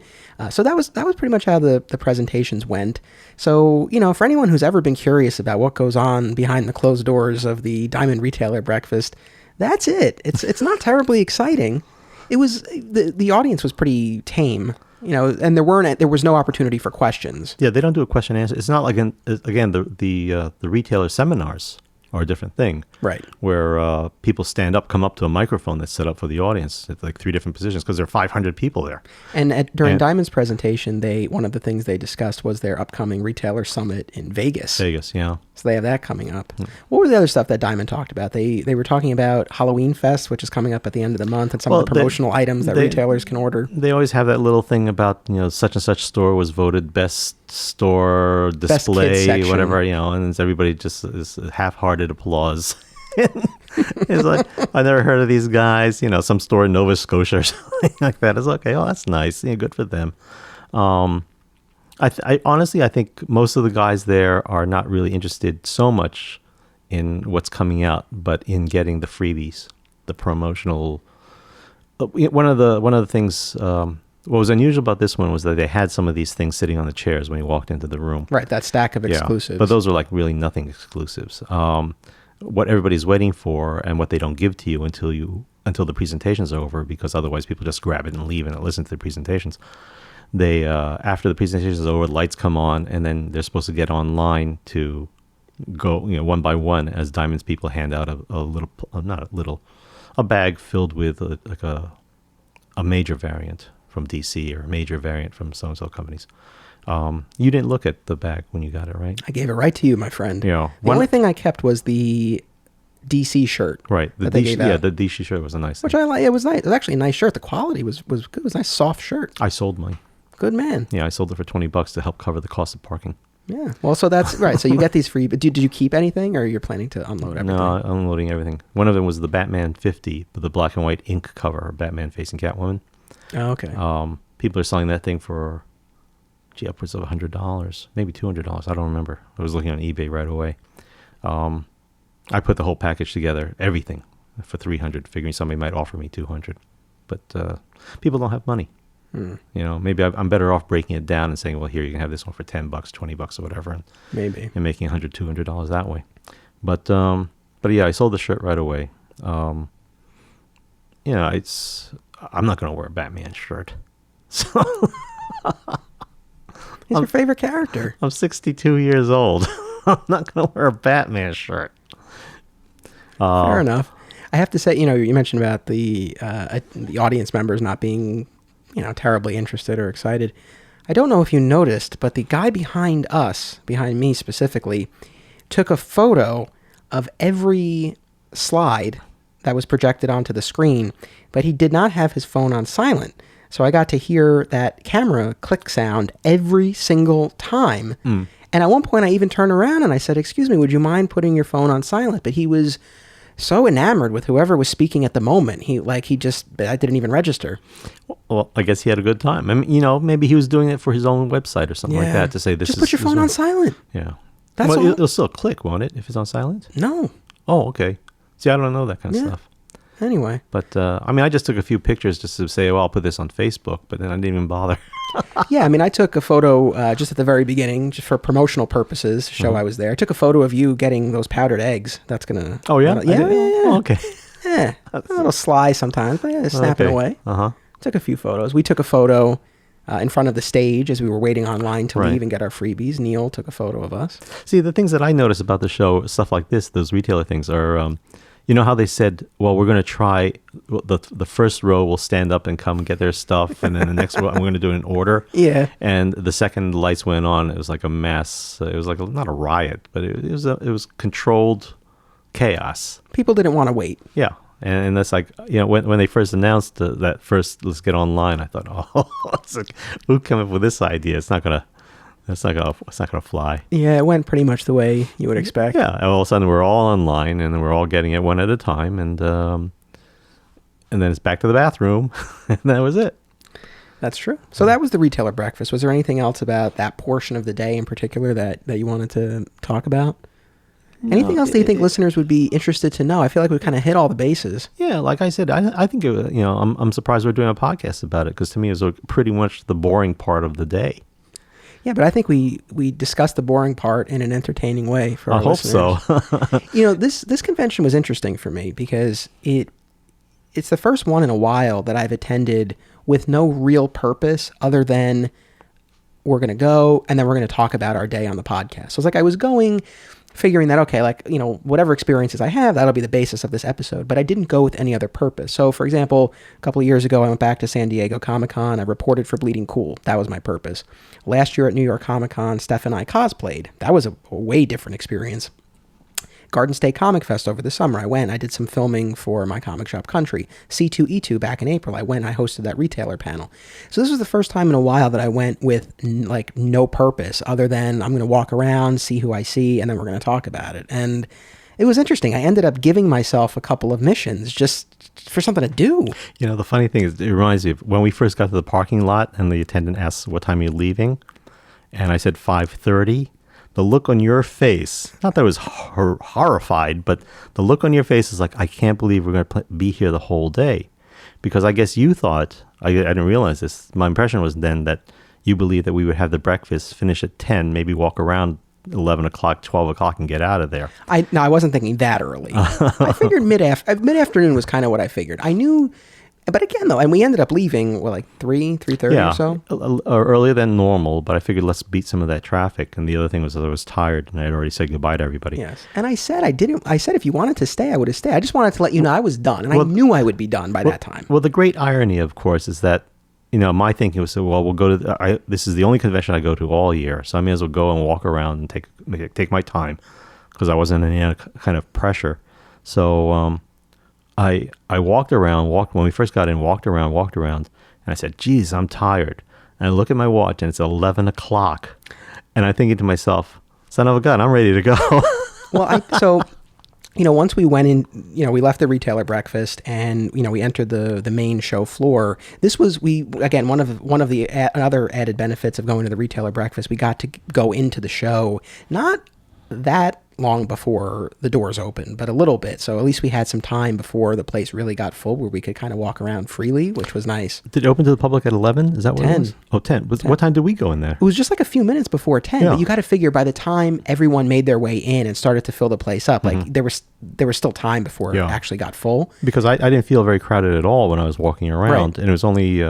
S1: so that was pretty much how the presentations went. So for anyone who's ever been curious about what goes on behind the closed doors of the Diamond Retailer Breakfast, that's it. It's not terribly exciting. It was the audience was pretty tame. And there was no opportunity for questions.
S2: Yeah, they don't do a question and answer. It's not like the retailer seminars are a different thing.
S1: Right.
S2: Where people stand up, come up to a microphone that's set up for the audience. It's like 3 different positions because there are 500 people there.
S1: And during Diamond's presentation, one of the things they discussed was their upcoming retailer summit in Vegas.
S2: Vegas, yeah.
S1: So they have that coming up. What was the other stuff that Diamond talked about? They were talking about Halloween Fest, which is coming up at the end of the month, and some of the promotional items that retailers can order.
S2: They always have that little thing about, such and such store was voted best store display, whatever, and everybody just is half-hearted applause. It's like, I never heard of these guys, some store in Nova Scotia or something like that. It's okay, oh, that's nice. Good for them. I honestly, I think most of the guys there are not really interested so much in what's coming out, but in getting the freebies, the promotional. One of the things, what was unusual about this one was that they had some of these things sitting on the chairs when you walked into the room.
S1: Right, that stack of exclusives.
S2: Yeah, but those are like really nothing exclusives. What everybody's waiting for and what they don't give to you until the presentation's over, because otherwise people just grab it and leave and listen to the presentations. They after the presentation is over, lights come on, and then they're supposed to get online to go, one by one as Diamond's people hand out a bag filled with a major variant from DC or a major variant from so-and-so companies. You didn't look at the bag when you got it, right?
S1: I gave it right to you, my friend.
S2: The
S1: only thing I kept was the DC shirt.
S2: Right. The DC shirt was a nice thing.
S1: Which I like. It was nice. It was actually a nice shirt. The quality was good. It was a nice, soft shirt.
S2: I sold mine.
S1: Good man.
S2: Yeah, I sold it for $20 to help cover the cost of parking.
S1: Yeah. Well, so that's right. So you get these free. But did you keep anything, or you're planning to unload everything?
S2: No, I'm unloading everything. One of them was the Batman 50, the black and white ink cover, Batman facing Catwoman.
S1: Oh, okay.
S2: People are selling that thing for, upwards of $100, maybe $200. I don't remember. I was looking on eBay right away. I put the whole package together, everything, for $300, figuring somebody might offer me $200. But people don't have money. Maybe I'm better off breaking it down and saying, well, here, you can have this one for $10, $20 or whatever, and making $100, $200 that way. But yeah, I sold the shirt right away. I'm not going to wear a Batman shirt. So
S1: He's your favorite character.
S2: I'm 62 years old. I'm not going to wear a Batman shirt.
S1: Fair enough. I have to say, you mentioned about the audience members not being, terribly interested or excited. I don't know if you noticed, but the guy behind me specifically, took a photo of every slide that was projected onto the screen, but he did not have his phone on silent. So I got to hear that camera click sound every single time. And at one point I even turned around and I said, "Excuse me, would you mind putting your phone on silent?" But he was so enamored with whoever was speaking at the moment. I didn't even register.
S2: Well, I guess he had a good time. I mean, maybe he was doing it for his own website or something like that to say this.
S1: Just put your phone on silent.
S2: Yeah.
S1: That's all.
S2: It'll still click, won't it, if it's on silent?
S1: No.
S2: Oh, okay. See, I don't know that kind of stuff.
S1: Anyway.
S2: But, I just took a few pictures just to say, well, I'll put this on Facebook, but then I didn't even bother.
S1: Yeah, I took a photo just at the very beginning, just for promotional purposes, to show I was there. I took a photo of you getting those powdered eggs. That's going to...
S2: Oh, yeah?
S1: Yeah.
S2: Oh, okay.
S1: Yeah, a little sly sometimes, but snapping away.
S2: Uh-huh.
S1: Took a few photos. We took a photo in front of the stage as we were waiting online to leave and get our freebies. Neil took a photo of us.
S2: See, the things that I notice about the show, stuff like this, those retailer things are... you know how they said, well, we're going to try, the first row will stand up and come get their stuff, and then the next row, we're going to do it in order.
S1: Yeah.
S2: And the second the lights went on, it was like a mass. It was like not a riot, but it was controlled chaos.
S1: People didn't want to wait.
S2: Yeah. And that's like, when they first announced that first let's get online, I thought, oh, it's like, who came up with this idea? It's not gonna fly.
S1: Yeah, it went pretty much the way you would expect.
S2: Yeah, all of a sudden we're all online and we're all getting it one at a time, and then it's back to the bathroom, and that was it.
S1: That's true. So that was the retailer breakfast. Was there anything else about that portion of the day in particular that you wanted to talk about? Anything else that you think listeners would be interested to know? I feel like we kind of hit all the bases.
S2: Yeah, like I said, I think I'm surprised we're doing a podcast about it, because to me it was pretty much the boring part of the day.
S1: Yeah, but I think we discussed the boring part in an entertaining way for our listeners.
S2: I hope
S1: so. This convention was interesting for me because it's the first one in a while that I've attended with no real purpose other than we're going to go and then we're going to talk about our day on the podcast. So it's like I was going figuring that, okay, whatever experiences I have, that'll be the basis of this episode. But I didn't go with any other purpose. So, for example, a couple of years ago, I went back to San Diego Comic-Con. I reported for Bleeding Cool. That was my purpose. Last year at New York Comic-Con, Steph and I cosplayed. That was a way different experience. Garden State Comic Fest over the summer. I went. I did some filming for my comic shop Country. C2E2 back in April. I went. I hosted that retailer panel. So this was the first time in a while that I went with no purpose other than I'm going to walk around, see who I see, and then we're going to talk about it. And it was interesting. I ended up giving myself a couple of missions just for something to do.
S2: The funny thing is, it reminds me of when we first got to the parking lot and the attendant asked what time you're leaving, and I said 5:30. The look on your face, not that I was horrified, but the look on your face is like, I can't believe we're going to be here the whole day. Because I guess you thought, I didn't realize this, my impression was then that you believed that we would have the breakfast, finish at 10, maybe walk around 11 o'clock, 12 o'clock and get out of there.
S1: I wasn't thinking that early. I figured mid-afternoon was kind of what I figured. I knew... But again, though, and we ended up leaving, 3:30 or so?
S2: Earlier than normal, but I figured let's beat some of that traffic. And the other thing was that I was tired, and I had already said goodbye to everybody.
S1: Yes. And I said if you wanted to stay, I would have stayed. I just wanted to let you know I was done, and I knew I would be done by that time.
S2: Well, the great irony, of course, is that, my thinking was, we'll go to, this is the only convention I go to all year, so I may as well go and walk around and take my time, because I wasn't in any kind of pressure. So, I walked around, when we first got in, walked around, and I said, geez, I'm tired. And I look at my watch, and it's 11 o'clock. And I'm thinking to myself, son of a gun, I'm ready to go.
S1: Well, once we went in, we left the retailer breakfast, and, we entered the main show floor. This was, one of the other added benefits of going to the retailer breakfast, we got to go into the show, not that long before the doors opened, but a little bit. So at least we had some time before the place really got full where we could kind of walk around freely, which was nice.
S2: Did it open to the public at 11? Is that what
S1: 10.
S2: It was? Oh, 10. 10. What time did we go in there?
S1: It was just like a few minutes before 10, but you got to figure by the time everyone made their way in and started to fill the place up, there was still time before it actually got full.
S2: Because I didn't feel very crowded at all when I was walking around, and it was only...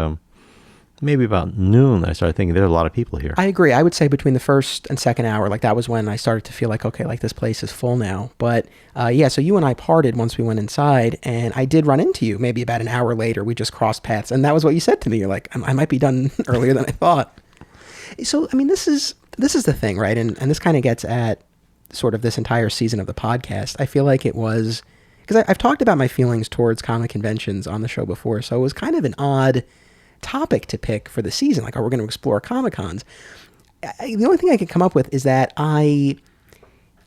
S2: maybe about noon that I started thinking there's a lot of people here.
S1: I agree. I would say between the first and second hour, that was when I started to feel like, okay, this place is full now. But so you and I parted once we went inside, and I did run into you maybe about an hour later. We just crossed paths, and that was what you said to me. You're like, I might be done earlier than I thought. So, this is the thing, right? And this kind of gets at sort of this entire season of the podcast. I feel like it was, because I've talked about my feelings towards comic conventions on the show before, so it was kind of an odd topic to pick for the season, we're going to explore Comic-Cons. The only thing I could come up with is that I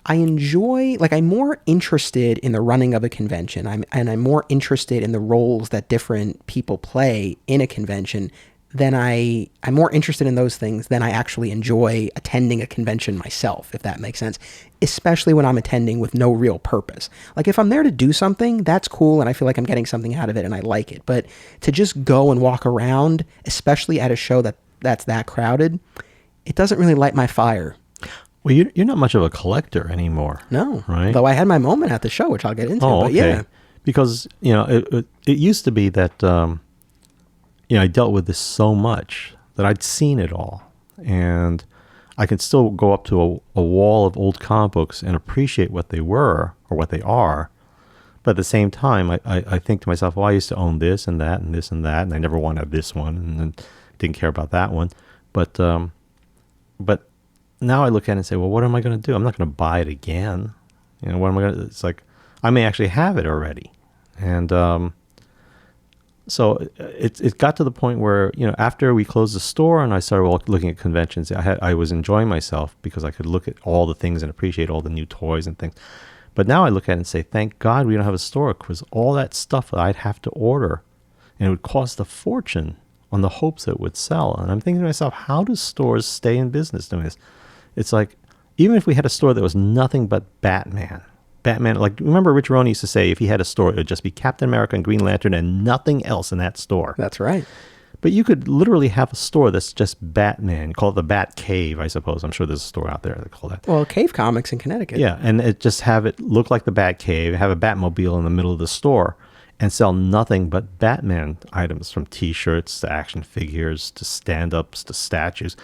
S1: enjoy, I'm more interested in the running of a convention, I'm more interested in the roles that different people play in a convention than I'm more interested in those things than I actually enjoy attending a convention myself, if that makes sense, especially when I'm attending with no real purpose. If I'm there to do something, that's cool, and I feel like I'm getting something out of it, and I like it. But to just go and walk around, especially at a show that's that crowded, it doesn't really light my fire.
S2: Well, you're not much of a collector anymore.
S1: No.
S2: Right?
S1: Though I had my moment at the show, which I'll get into.
S2: Oh,
S1: but
S2: okay.
S1: Yeah.
S2: Because, it used to be that... I dealt with this so much that I'd seen it all. And I could still go up to a wall of old comic books and appreciate what they were or what they are. But at the same time, I think to myself, I used to own this and that and this and that, and I never wanted this one and didn't care about that one. But now I look at it and say, well, what am I going to do? I'm not going to buy it again. What am I going to... It's like, I may actually have it already. And so it got to the point where, after we closed the store and I started looking at conventions, I was enjoying myself because I could look at all the things and appreciate all the new toys and things. But now I look at it and say, thank God we don't have a store, because all that stuff that I'd have to order, and it would cost a fortune on the hopes that it would sell. And I'm thinking to myself, how do stores stay in business doing this? It's like, even if we had a store that was nothing but Batman, like, remember Rich Roney used to say, if he had a store, it would just be Captain America and Green Lantern and nothing else in that store.
S1: That's right.
S2: But you could literally have a store that's just Batman. Call it the Bat Cave, I suppose. I'm sure there's a store out there that call that.
S1: Well, Cave Comics in Connecticut.
S2: Yeah, and just have it look like the Bat Cave, have a Batmobile in the middle of the store, and sell nothing but Batman items, from T-shirts to action figures to stand-ups to statues.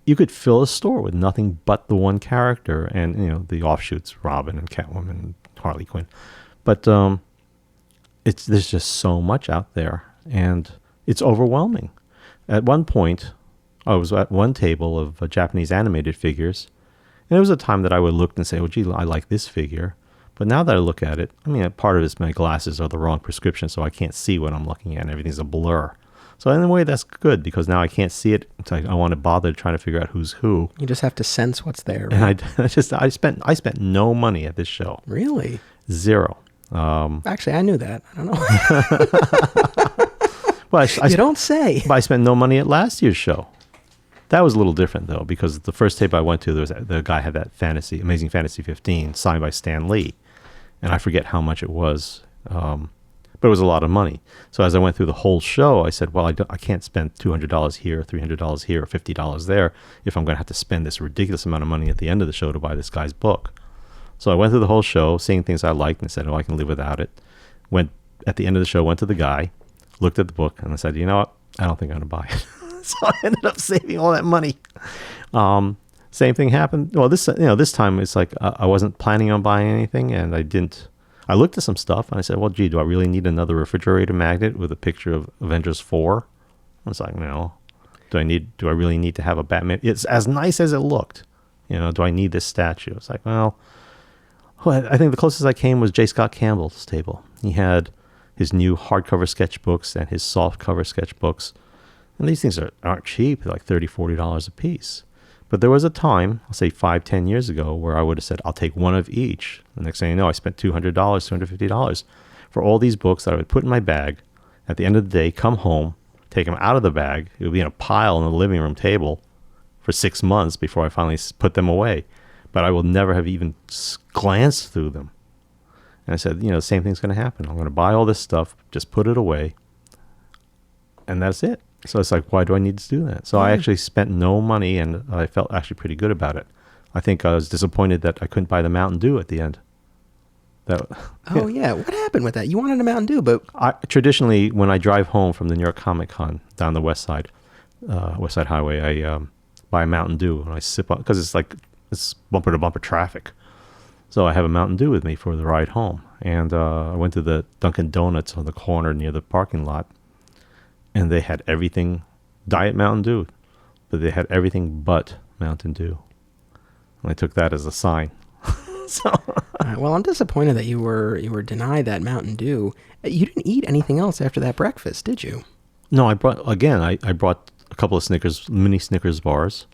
S2: You could fill a store with nothing but the one character, and the offshoots, Robin and Catwoman and Harley Quinn. But there's just so much out there, and it's overwhelming. At one point, I was at one table of Japanese animated figures, and there was a time that I would look and say, "Oh, gee, I like this figure." But now that I look at it, part of it is my glasses are the wrong prescription, so I can't see what I'm looking at, and everything's a blur. So in a way, that's good, because now I can't see it. It's like I want to bother trying to figure out who's who.
S1: You just have to sense what's there. Right?
S2: And I spent no money at this show.
S1: Really?
S2: Zero.
S1: Actually, I knew that. I don't know.
S2: Well,
S1: you don't say.
S2: But I spent no money at last year's show. That was a little different, though, because the first tape I went to, the guy had that Amazing Fantasy 15 signed by Stan Lee, and I forget how much it was. But it was a lot of money. So as I went through the whole show, I said, well, I can't spend $200 here, $300 here, or $50 there if I'm going to have to spend this ridiculous amount of money at the end of the show to buy this guy's book. So I went through the whole show, seeing things I liked, and said, oh, I can live without it. At the end of the show, went to the guy, looked at the book, and I said, you know what? I don't think I'm going to buy it. So I ended up saving all that money. Same thing happened. Well, this time it's like I wasn't planning on buying anything, and I didn't. I looked at some stuff and I said, well, gee, do I really need another refrigerator magnet with a picture of Avengers 4? I was like, no. Do I really need to have a Batman? It's as nice as it looked. Do I need this statue? It's like, well, I think the closest I came was J. Scott Campbell's table. He had his new hardcover sketchbooks and his softcover sketchbooks. And these things aren't cheap. They're like $30, $40 a piece. But there was a time, I'll say 5-10 years ago, where I would have said, I'll take one of each. The next thing you know, I spent $200, $250 for all these books that I would put in my bag. At the end of the day, come home, take them out of the bag. It would be in a pile on the living room table for 6 months before I finally put them away. But I will never have even glanced through them. And I said, the same thing's going to happen. I'm going to buy all this stuff, just put it away, and that's it. So it's like, why do I need to do that? So I actually spent no money, and I felt actually pretty good about it. I think I was disappointed that I couldn't buy the Mountain Dew at the end.
S1: Yeah. What happened with that? You wanted a Mountain Dew, but...
S2: Traditionally, when I drive home from the New York Comic Con down the West Side Highway, I buy a Mountain Dew, and I sip on, because it's bumper-to-bumper traffic. So I have a Mountain Dew with me for the ride home. And I went to the Dunkin' Donuts on the corner near the parking lot, and they had everything, Diet Mountain Dew, but they had everything but Mountain Dew. And I took that as a sign. So,
S1: well, I'm disappointed that you were denied that Mountain Dew. You didn't eat anything else after that breakfast, did you?
S2: No, I brought a couple of mini Snickers bars.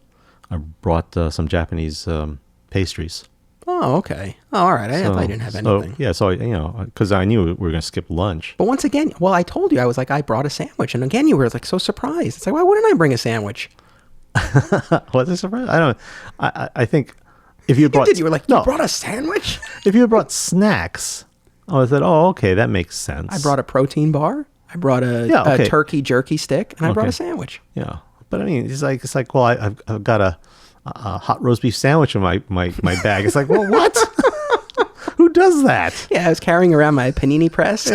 S2: I brought some Japanese pastries.
S1: Oh, okay. Oh, all right. I thought you didn't have anything.
S2: Because I knew we were going to skip lunch.
S1: But once again, well, I told you, I was like, I brought a sandwich. And again, you were like so surprised. It's like, why wouldn't I bring a sandwich?
S2: Was it surprised? I don't know. I think if you brought...
S1: You were like, you brought a sandwich?
S2: If you had brought snacks, I said, oh, okay, that makes sense.
S1: I brought a protein bar. I brought a turkey jerky stick. And I brought a sandwich.
S2: Yeah. But I mean, it's like, well, I've got a hot roast beef sandwich in my bag. It's like, well, what? Who does that?
S1: Yeah, I was carrying around my panini press.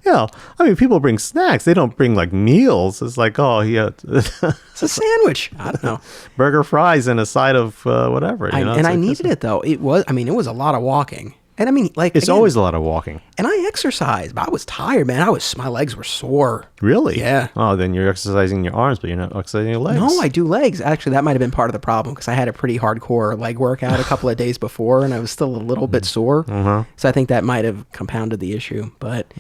S2: Yeah. I mean, people bring snacks. They don't bring like meals. It's like, oh, yeah.
S1: It's a sandwich. I don't know.
S2: Burger, fries, and a side of whatever.
S1: I needed it, though. It was a lot of walking. And I mean, like,
S2: It's
S1: again,
S2: always a lot of walking.
S1: and I exercised, but I was tired, man. My legs were sore.
S2: Really?
S1: Yeah.
S2: Oh, then you're exercising your arms, but you're not exercising your legs.
S1: No, I do legs. Actually, that might have been part of the problem because I had a pretty hardcore leg workout a couple of days before, and I was still a little bit sore. So I think that might have compounded the issue. But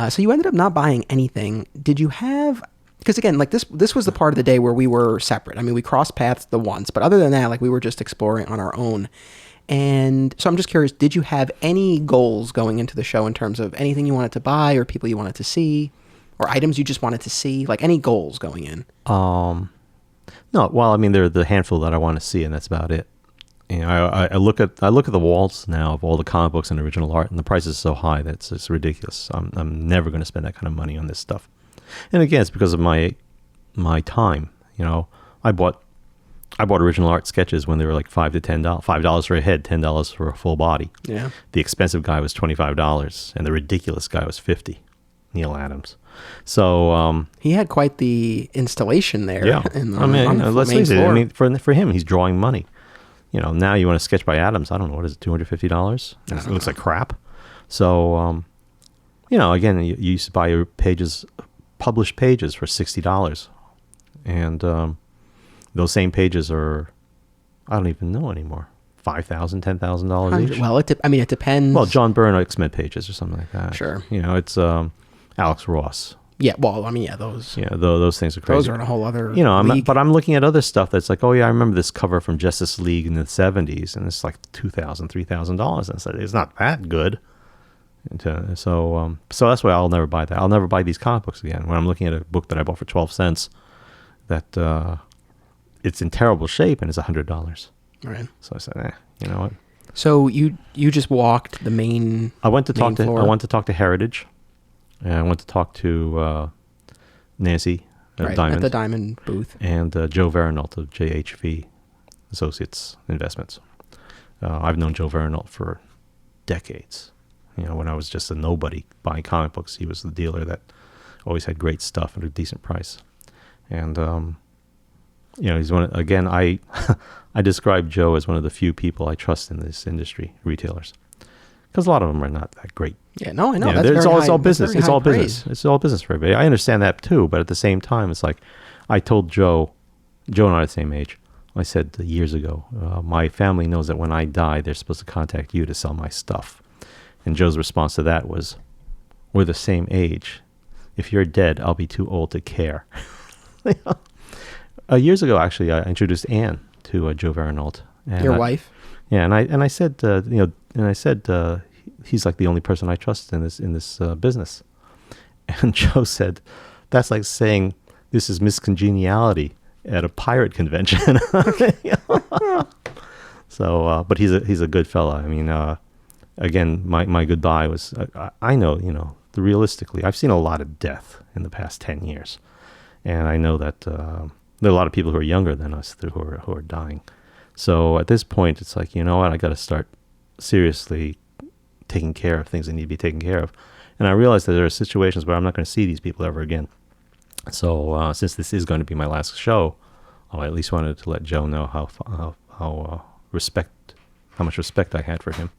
S1: so you ended up not buying anything. Did you have? Because again, like this was the part of the day where we were separate. I mean, we crossed paths the once, but other than that, like we were just exploring on our own. And so I'm just curious, did you have any goals going into the show in terms of anything you wanted to buy or people you wanted to see or items you just wanted to see? Like any goals going in?
S2: No, well, I mean, there are the handful that I want to see, and that's about it. You know, I look at the walls now of all the comic books and original art, and the price is so high that it's ridiculous. I'm never going to spend that kind of money on this stuff. And again, it's because of my time. You know, I bought original art sketches when they were like $5 to $10, $5 for a head, $10 for a full body.
S1: Yeah.
S2: The expensive guy was $25, and the ridiculous guy was $50. Neil Adams. So
S1: He had quite the installation there.
S2: yeah,
S1: On the
S2: let's
S1: main
S2: face it.
S1: floor.
S2: I mean, for him, he's drawing money. You know, now you want a sketch by Adams? I don't know, what is it, $250? It looks like crap. So you know, again, you used to buy your published pages for $60, and those same pages are, I don't even know anymore, $5,000, $10,000 each.
S1: Well, it depends.
S2: Well, John Byrne X-Men pages or something like that.
S1: Sure.
S2: You know, it's Alex Ross.
S1: Yeah, well, I mean, yeah, those
S2: Yeah, those things are crazy.
S1: those are in a whole other
S2: You know,
S1: league.
S2: but I'm looking at other stuff that's like, oh yeah, I remember this cover from Justice League in the '70s, and it's like $2,000, $3,000, and it's not that good. And, so that's why I'll never buy that. I'll never buy these comic books again. When I'm looking at a book that I bought for 12 cents, that it's in terrible shape and it's $100.
S1: Right.
S2: So I said, you know what?
S1: So you just walked the main.
S2: I went to talk
S1: floor?
S2: to Heritage, and I went to talk to Nancy
S1: Right,
S2: Diamond
S1: at the Diamond booth.
S2: and Joe Verinault of JHV Associates Investments. I've known Joe Verinault for decades. You know, when I was just a nobody buying comic books, he was the dealer that always had great stuff at a decent price. And you know, he's again, I describe Joe as one of the few people I trust in this industry, retailers, because a lot of them are not that great.
S1: Yeah, no, I know.
S2: Yeah,
S1: That's
S2: it's
S1: very
S2: all
S1: high-
S2: business.
S1: that's
S2: It's
S1: very
S2: all
S1: high
S2: business.
S1: praise.
S2: It's all business for everybody. I understand that too, but at the same time, it's like I told Joe and I are the same age. I said years ago, my family knows that when I die, they're supposed to contact you to sell my stuff. And Joe's response to that was, "We're the same age. If you're dead, I'll be too old to care." Years ago, actually, I introduced Anne to Joe Verinault. And
S1: Your wife?
S2: Yeah, and I said, he's like the only person I trust in this business. And Joe said, "That's like saying this is Miss Congeniality at a pirate convention." So, but he's a good fella. I mean, again, my goodbye was, I know, you know, realistically, I've seen a lot of death in the past 10 years. And I know that there are a lot of people who are younger than us who are dying. So at this point, it's like, you know what, I got to start seriously taking care of things that need to be taken care of. And I realized that there are situations where I'm not going to see these people ever again. So since this is going to be my last show, I at least wanted to let Joe know how much respect I had for him.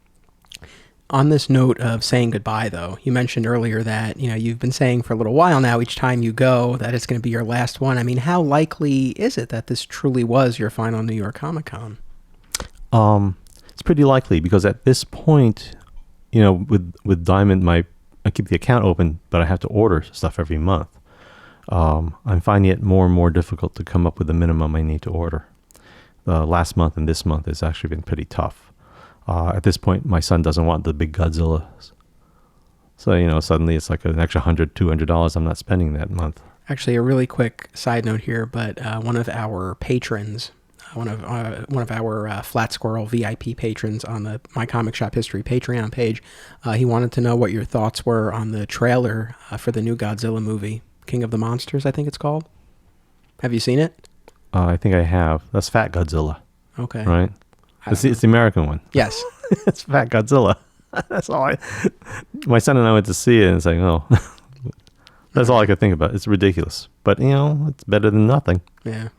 S1: On this note of saying goodbye, though, you mentioned earlier that, you know, you've been saying for a little while now, each time you go, that it's going to be your last one. I mean, how likely is it that this truly was your final New York Comic Con?
S2: It's pretty likely because at this point, you know, with Diamond, I keep the account open, but I have to order stuff every month. I'm finding it more and more difficult to come up with the minimum I need to order. Last month and this month has actually been pretty tough. At this point, my son doesn't want the big Godzillas. So, you know, suddenly it's like an extra $100, $200 I'm not spending that month.
S1: Actually, a really quick side note here, but one of our patrons, one of our Flat Squirrel VIP patrons on the My Comic Shop History Patreon page, he wanted to know what your thoughts were on the trailer for the new Godzilla movie, King of the Monsters, I think it's called. Have you seen it?
S2: I think I have. That's Fat Godzilla,
S1: Okay.
S2: right? It's the American one.
S1: Yes.
S2: It's Fat Godzilla. That's all my son and I went to see it, and it's like, oh, that's all I could think about. It's ridiculous. But, you know, it's better than nothing.
S1: Yeah.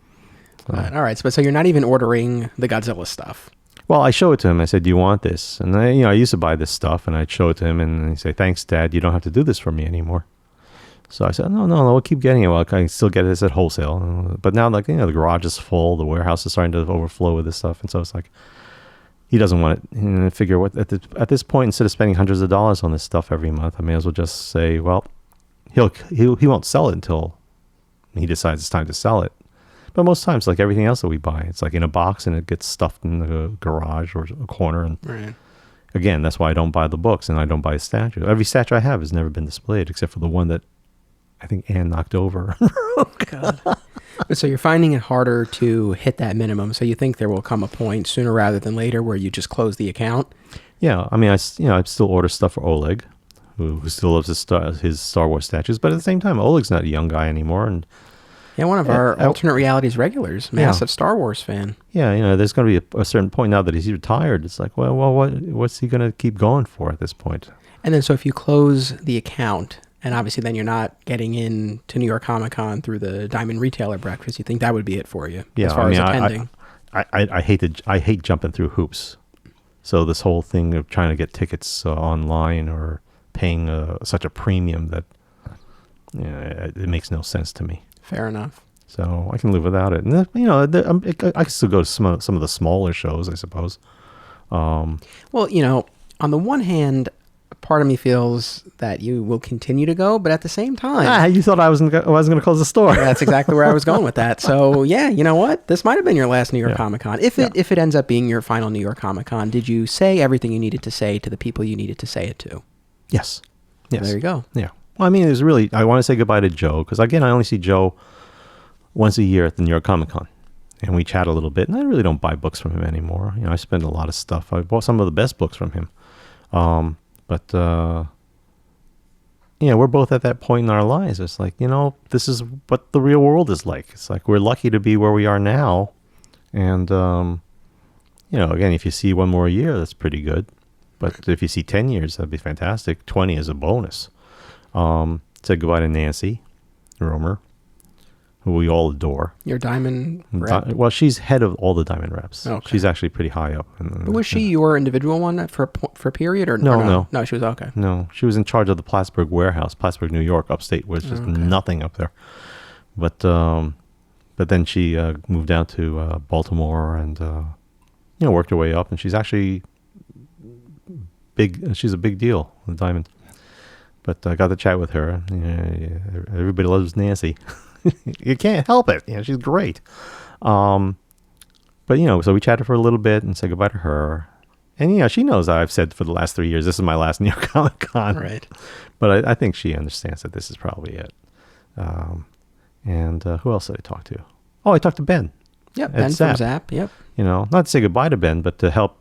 S1: All right. So you're not even ordering the Godzilla stuff.
S2: Well, I show it to him. I said, "Do you want this?" And I used to buy this stuff, and I'd show it to him, and he'd say, "Thanks, Dad. You don't have to do this for me anymore." So I said, no, we'll keep getting it. Well, I can still get this at wholesale. But now, like, the garage is full. The warehouse is starting to overflow with this stuff. And so it's like, he doesn't want it. And I figure at this point, instead of spending hundreds of dollars on this stuff every month, I may as well just say, well, he won't sell it until he decides it's time to sell it. But most times, like everything else that we buy, it's like in a box and it gets stuffed in the garage or a corner. And
S1: Right.
S2: again, that's why I don't buy the books and I don't buy a statue. Every statue I have has never been displayed except for the one that I think Anne knocked over.
S1: Oh, God. So you're finding it harder to hit that minimum. So you think there will come a point sooner rather than later where you just close the account?
S2: Yeah, I mean, I still order stuff for Oleg, who still loves his Star Wars statues. But at the same time, Oleg's not a young guy anymore, and
S1: Yeah, one of our alternate realities regulars, massive Star Wars fan.
S2: yeah, there's going to be a certain point now that he's retired. It's like, well, what's he going to keep going for at this point?
S1: And then so if you close the account, and obviously then you're not getting in to New York Comic Con through the Diamond Retailer Breakfast, you think that would be it for you as far as attending?
S2: I hate jumping through hoops. So this whole thing of trying to get tickets online or paying such a premium that it makes no sense to me.
S1: Fair enough.
S2: So I can live without it. And I can still go to some of the smaller shows, I suppose.
S1: Well, on the one hand, part of me feels that you will continue to go, but at the same time...
S2: you thought I wasn't going to close the store.
S1: That's exactly where I was going with that. So, yeah, you know what? This might have been your last New York Comic Con. If it ends up being your final New York Comic Con, did you say everything you needed to say to the people you needed to say it to?
S2: Yes.
S1: There you go.
S2: Yeah. Well, I mean, I want to say goodbye to Joe, because, again, I only see Joe once a year at the New York Comic Con. And we chat a little bit, and I really don't buy books from him anymore. I spend a lot of stuff. I bought some of the best books from him. But we're both at that point in our lives. It's like, this is what the real world is like. It's like we're lucky to be where we are now. And, again, if you see one more year, that's pretty good. But if you see 10 years, that'd be fantastic. 20 is a bonus. Said goodbye to Nancy Romer, who we all adore.
S1: Your Diamond rep?
S2: Well, she's head of all the Diamond reps. Okay. She's actually pretty high up.
S1: But was she your individual one for a period? Or
S2: No.
S1: No, she was okay.
S2: No, she was in charge of the Plattsburgh warehouse, Plattsburgh, New York, upstate, where it's just nothing up there. But then she moved down to Baltimore and worked her way up, and she's actually big. She's a big deal with Diamond. But I got to chat with her. Everybody loves Nancy. You can't help it. She's great. But so we chatted for a little bit and said goodbye to her. And she knows I've said for the last 3 years, this is my last New York Comic Con.
S1: Right.
S2: But I think she understands that this is probably it. And who else did I talk to? Oh, I talked to Ben.
S1: Yep, Ben from Zap. Yep.
S2: Not to say goodbye to Ben, but to help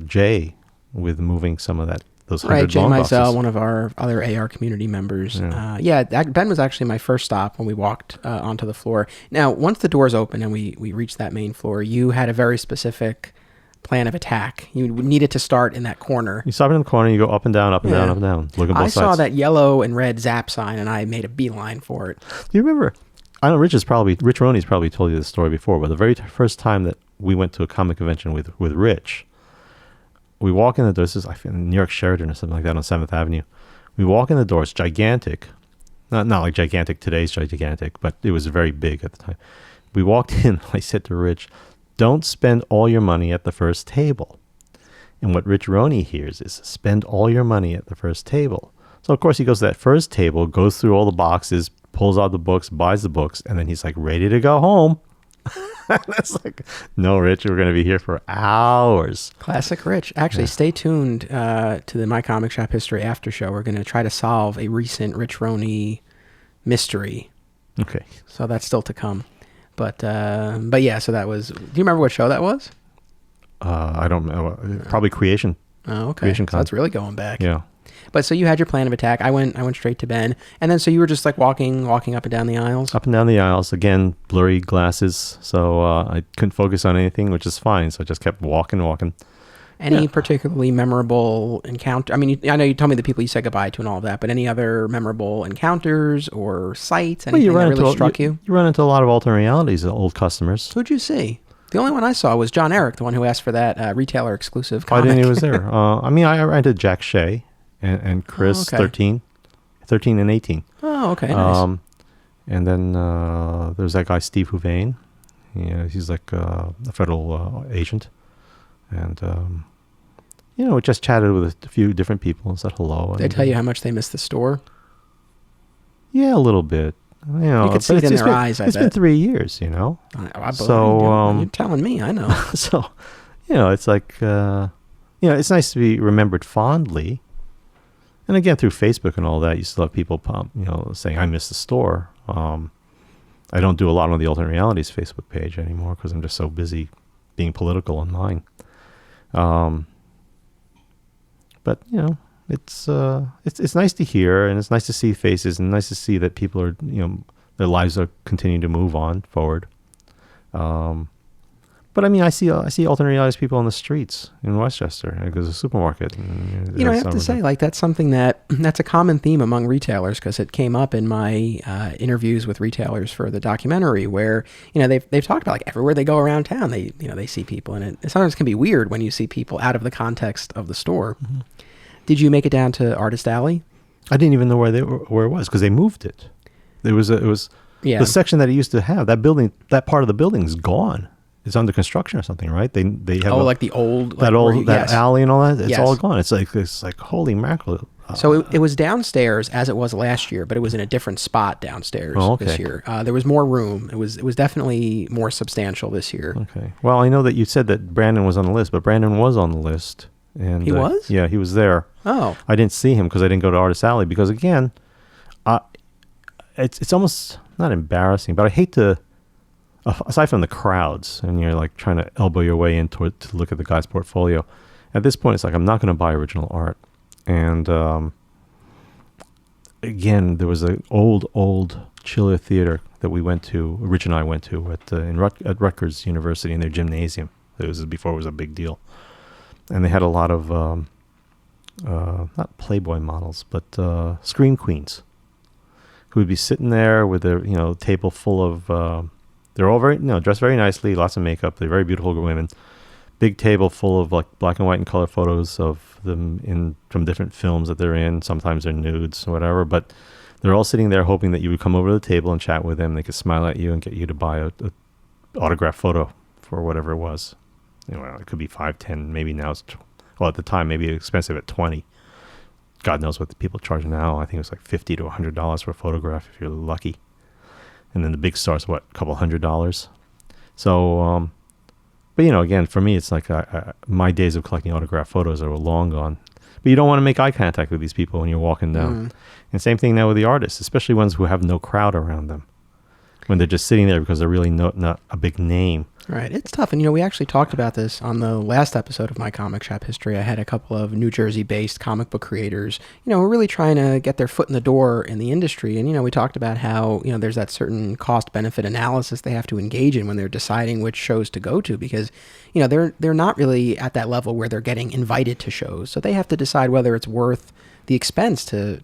S2: Jay with moving some of those 100
S1: right, Jay
S2: long
S1: Mizell,
S2: boxes.
S1: one of our other AR community members. Ben was actually my first stop when we walked onto the floor. Now, once the doors open and we reached that main floor, you had a very specific plan of attack. You needed to start in that corner.
S2: You stop in the corner, you go up and down, up and down, up and down. Look at both sides.
S1: I saw that yellow and red Zap sign, and I made a beeline for it.
S2: Do you remember? I know Rich Roney's probably told you this story before, but the very first time that we went to a comic convention with Rich, we walk in the door. This is in New York Sheridan or something like that on 7th Avenue. We walk in the door. It's gigantic. Not like gigantic, today's gigantic, but it was very big at the time. We walked in. I said to Rich, don't spend all your money at the first table. And what Rich Roney hears is spend all your money at the first table. So, of course, he goes to that first table, goes through all the boxes, pulls out the books, buys the books, and then he's like ready to go home. That's like, no, Rich, we're going to be here for hours.
S1: Classic Rich. Actually, stay tuned to the My Comic Shop History After Show. We're going to try to solve a recent Rich Roney mystery.
S2: Okay.
S1: So that's still to come. But yeah, so that was... Do you remember what show that was?
S2: I don't know. Probably Creation.
S1: Oh, okay.
S2: Creation
S1: So that's really going back.
S2: Yeah.
S1: But so you had your plan of attack. I went straight to Ben, and then so you were just like walking up and down the aisles.
S2: Up and down the aisles again, blurry glasses, so I couldn't focus on anything, which is fine. So I just kept walking.
S1: Any particularly memorable encounter? I mean, I know you told me the people you said goodbye to and all of that, but any other memorable encounters or sights? Anything that really struck you?
S2: You run into a lot of alternate realities, old customers.
S1: Who'd you see? The only one I saw was John Eric, the one who asked for that retailer exclusive
S2: I
S1: comic.
S2: didn't know he was there. I mean, I rented Jack Shea and Chris, 13 and 18.
S1: Oh, okay, nice.
S2: And then there's that guy, Steve Houvain. He's like a federal agent. And, we just chatted with a few different people and said hello.
S1: Did they tell you how much they miss the store?
S2: Yeah, a little bit.
S1: You could see it in their eyes, I bet.
S2: It's been 3 years,
S1: I
S2: So,
S1: you're telling me, I know.
S2: So, it's like, it's nice to be remembered fondly. And again, through Facebook and all that, you still have people saying, I miss the store. I don't do a lot on the Alternate Realities Facebook page anymore because I'm just so busy being political on mine. But, it's nice to hear, and it's nice to see faces, and nice to see that people are, their lives are continuing to move on forward. But I mean, I see alternate realities people on the streets in Westchester. I go to the supermarket. And,
S1: I have to say, that's something that's a common theme among retailers, because it came up in my interviews with retailers for the documentary, where they've talked about, like, everywhere they go around town, they see people, and it sometimes can be weird when you see people out of the context of the store. Mm-hmm. Did you make it down to Artist Alley?
S2: I didn't even know where it was, because they moved it. It was the section that it used to have. That building, that part of the building is gone. It's under construction or something, right? They have
S1: like the old
S2: that alley and all that. It's
S1: yes.
S2: all gone. It's like holy mackerel.
S1: So it was downstairs as it was last year, but it was in a different spot downstairs this year. There was more room. It was definitely more substantial this year.
S2: Okay. Well, I know that you said that Brandon was on the list, but Brandon was on the list, and
S1: he was.
S2: Yeah, he was there.
S1: Oh,
S2: I didn't see him because I didn't go to Artist Alley because, again, it's almost not embarrassing, but I hate to. Aside from the crowds, and you're like trying to elbow your way in to look at the guy's portfolio, at this point, it's like, I'm not going to buy original art. And again, there was an old Chiller theater that Rich and I went to at Rutgers University in their gymnasium. It was before it was a big deal. And they had a lot of, not Playboy models, but scream queens who would be sitting there with their, table full of, they're all very, dressed very nicely, lots of makeup. They're very beautiful women. Big table full of like black and white and color photos of them from different films that they're in. Sometimes they're nudes or whatever, but they're all sitting there hoping that you would come over to the table and chat with them. They could smile at you and get you to buy a autograph photo for whatever it was. It could be 5, 10, maybe now it's, at the time, maybe expensive at 20. God knows what the people charge now. I think it was like $50 to $100 for a photograph if you're lucky. And then the big star's a couple $100. So, but again, for me, it's like my days of collecting autograph photos are long gone. But you don't want to make eye contact with these people when you're walking down. And same thing now with the artists, especially ones who have no crowd around them, when they're just sitting there because they're really not a big name.
S1: Right. It's tough. And, we actually talked about this on the last episode of My Comic Shop History. I had a couple of New Jersey-based comic book creators, who are really trying to get their foot in the door in the industry. And, we talked about how, there's that certain cost-benefit analysis they have to engage in when they're deciding which shows to go to, because, they're not really at that level where they're getting invited to shows. So they have to decide whether it's worth the expense to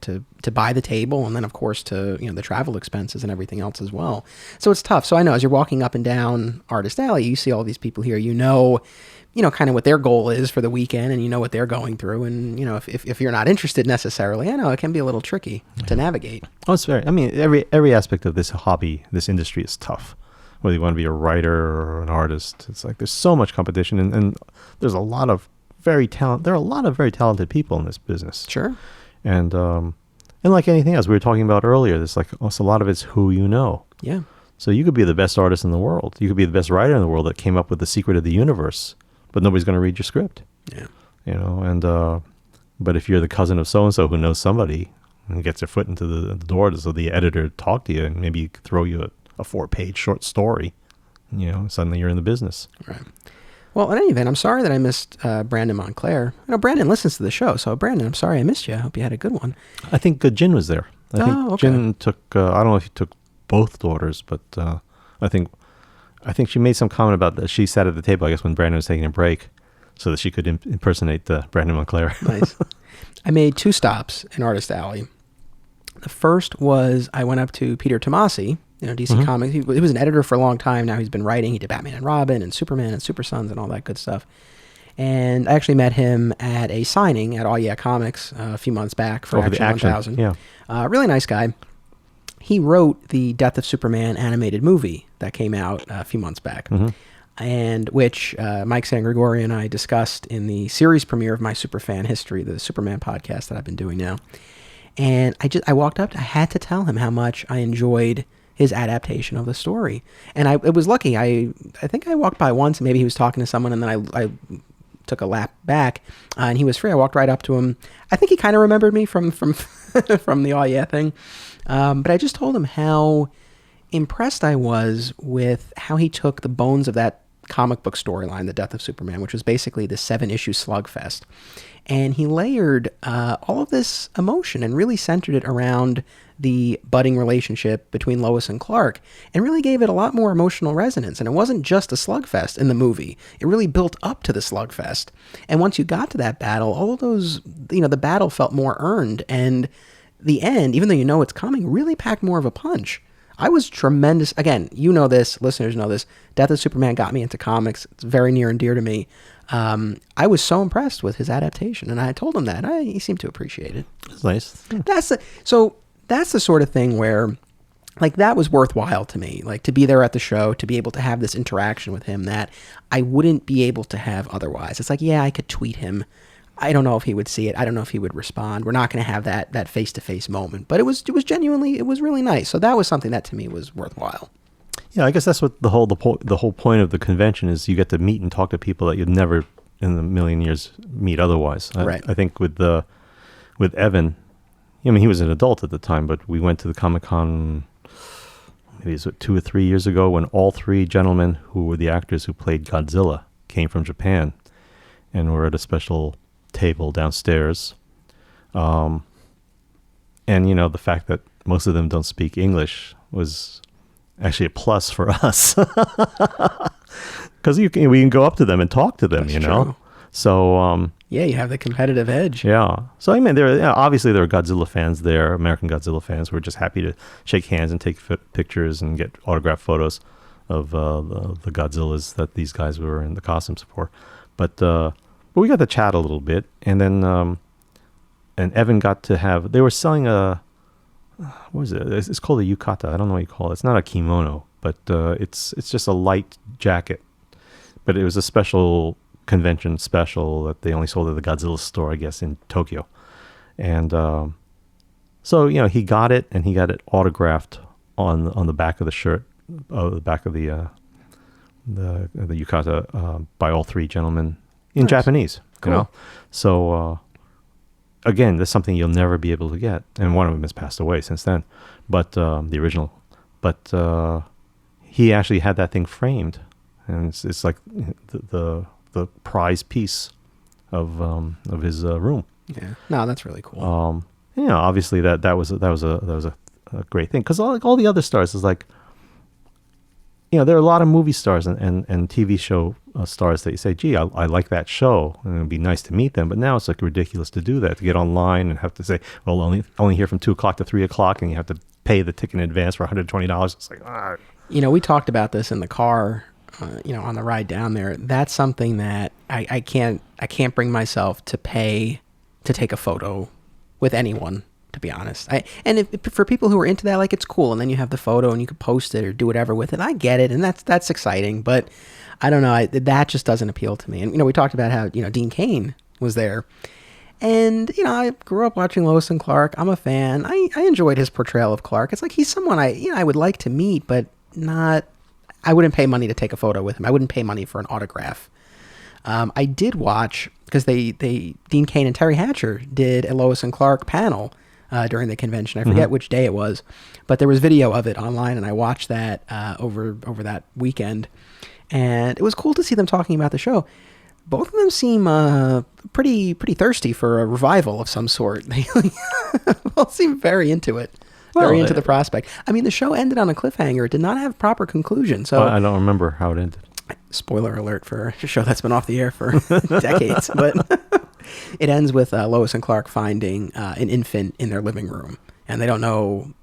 S1: buy the table, and then of course to the travel expenses and everything else as well. So it's tough. So I know as you're walking up and down Artist Alley, you see all these people here. Kind of what their goal is for the weekend, and what they're going through. And if you're not interested necessarily, I know it can be a little tricky to navigate.
S2: Oh, it's very. I mean, every aspect of this hobby, this industry is tough. Whether you want to be a writer or an artist, it's like there's so much competition, and there's a lot of there are a lot of very talented people in this business.
S1: Sure.
S2: And like anything else we were talking about earlier, there's like also a lot of it's who you know.
S1: Yeah.
S2: So you could be the best artist in the world. You could be the best writer in the world that came up with the secret of the universe, but nobody's going to read your script.
S1: Yeah.
S2: But if you're the cousin of so-and-so who knows somebody and gets their foot into the door so the editor talk to you and maybe throw you a 4-page short story, suddenly you're in the business.
S1: Right. Well, in any event, I'm sorry that I missed Brandon Montclair. Brandon listens to the show, so Brandon, I'm sorry I missed you. I hope you had a good one.
S2: I think Jen was there. I think Jen took, I don't know if he took both daughters, but I think she made some comment about that. She sat at the table, I guess, when Brandon was taking a break so that she could impersonate Brandon Montclair.
S1: Nice. I made 2 stops in Artist Alley. The first was I went up to Peter Tomasi, DC Comics. He was an editor for a long time. Now he's been writing. He did Batman and Robin and Superman and Super Sons and all that good stuff. And I actually met him at a signing at All Yeah Comics a few months back for Action 1000.
S2: Yeah.
S1: Really nice guy. He wrote the Death of Superman animated movie that came out a few months back, and which Mike San Gregorio and I discussed in the series premiere of my Superfan History, the Superman podcast that I've been doing now. And I walked up, I had to tell him how much I enjoyed his adaptation of the story. And it was lucky. I think I walked by once, and maybe he was talking to someone, and then I took a lap back, and he was free. I walked right up to him. I think he kind of remembered me from from the Oh Yeah thing. But I just told him how impressed I was with how he took the bones of that comic book storyline, The Death of Superman, which was basically the 7-issue slugfest. And he layered all of this emotion and really centered it around the budding relationship between Lois and Clark, and really gave it a lot more emotional resonance. And it wasn't just a slugfest in the movie. It really built up to the slugfest. And once you got to that battle, all of those, the battle felt more earned. And the end, even though you know it's coming, really packed more of a punch. I was tremendous. Again, you know this, listeners know this. Death of Superman got me into comics. It's very near and dear to me. I was so impressed with his adaptation, and I told him that. He seemed to appreciate it.
S2: That's nice.
S1: That's the sort of thing where, like, that was worthwhile to me. Like, to be there at the show, to be able to have this interaction with him that I wouldn't be able to have otherwise. It's like, yeah, I could tweet him. I don't know if he would see it. I don't know if he would respond. We're not going to have that face-to-face moment. But it was genuinely, it was really nice. So that was something that to me was worthwhile.
S2: Yeah, I guess that's what the whole point of the convention is. You get to meet and talk to people that you'd never in a million years meet otherwise.
S1: Right.
S2: I think with Evan, I mean, he was an adult at the time, but we went to the Comic-Con maybe it was 2 or 3 years ago when all three gentlemen who were the actors who played Godzilla came from Japan and were at a special table downstairs. And, the fact that most of them don't speak English was actually a plus for us. Because we can go up to them and talk to them,
S1: That's true.
S2: So,
S1: yeah, you have the competitive edge.
S2: yeah. So, I mean, obviously there are Godzilla fans there, American Godzilla fans, who are just happy to shake hands and take pictures and get autographed photos of the Godzillas that these guys were in the costumes for. But we got to chat a little bit, and then and Evan got to have. They were selling what is it? It's called a yukata. I don't know what you call it. It's not a kimono, but it's just a light jacket. But it was a special convention special that they only sold at the Godzilla store, I guess, in Tokyo. And so he got it, and he got it autographed on the back of the shirt, the back of the yukata by all three gentlemen in
S1: Nice.
S2: Japanese.
S1: Cool.
S2: So again, that's something you'll never be able to get, and one of them has passed away since then. But the original, but he actually had that thing framed, and it's like the prize piece of his room.
S1: Yeah. No, that's really cool.
S2: Obviously that was a great thing, because all the other stars is like, there are a lot of movie stars and TV show stars that you say, gee, I like that show, and it'd be nice to meet them. But now it's like ridiculous to do that, to get online and have to say, well, only here from 2 o'clock to 3 o'clock, and you have to pay the ticket in advance for $120. It's like, ah.
S1: We talked about this in the car, on the ride down there. That's something that I can't bring myself to pay to take a photo with anyone, to be honest. For people who are into that, like, it's cool, and then you have the photo and you can post it or do whatever with it. I get it, and that's exciting, but I don't know. That just doesn't appeal to me. And we talked about how Dean Cain was there, and I grew up watching Lois and Clark. I'm a fan. I enjoyed his portrayal of Clark. It's like he's someone I would like to meet, but not. I wouldn't pay money to take a photo with him. I wouldn't pay money for an autograph. I did watch, because Dean Cain and Terry Hatcher did a Lois and Clark panel during the convention. I forget which day it was, but there was video of it online, and I watched that over that weekend, and it was cool to see them talking about the show. Both of them seem pretty thirsty for a revival of some sort. They both seem very into it. Very into the prospect. I mean, the show ended on a cliffhanger. It did not have proper conclusion. So
S2: I don't remember how it ended.
S1: Spoiler alert for a show that's been off the air for decades. But it ends with Lois and Clark finding an infant in their living room. And they don't know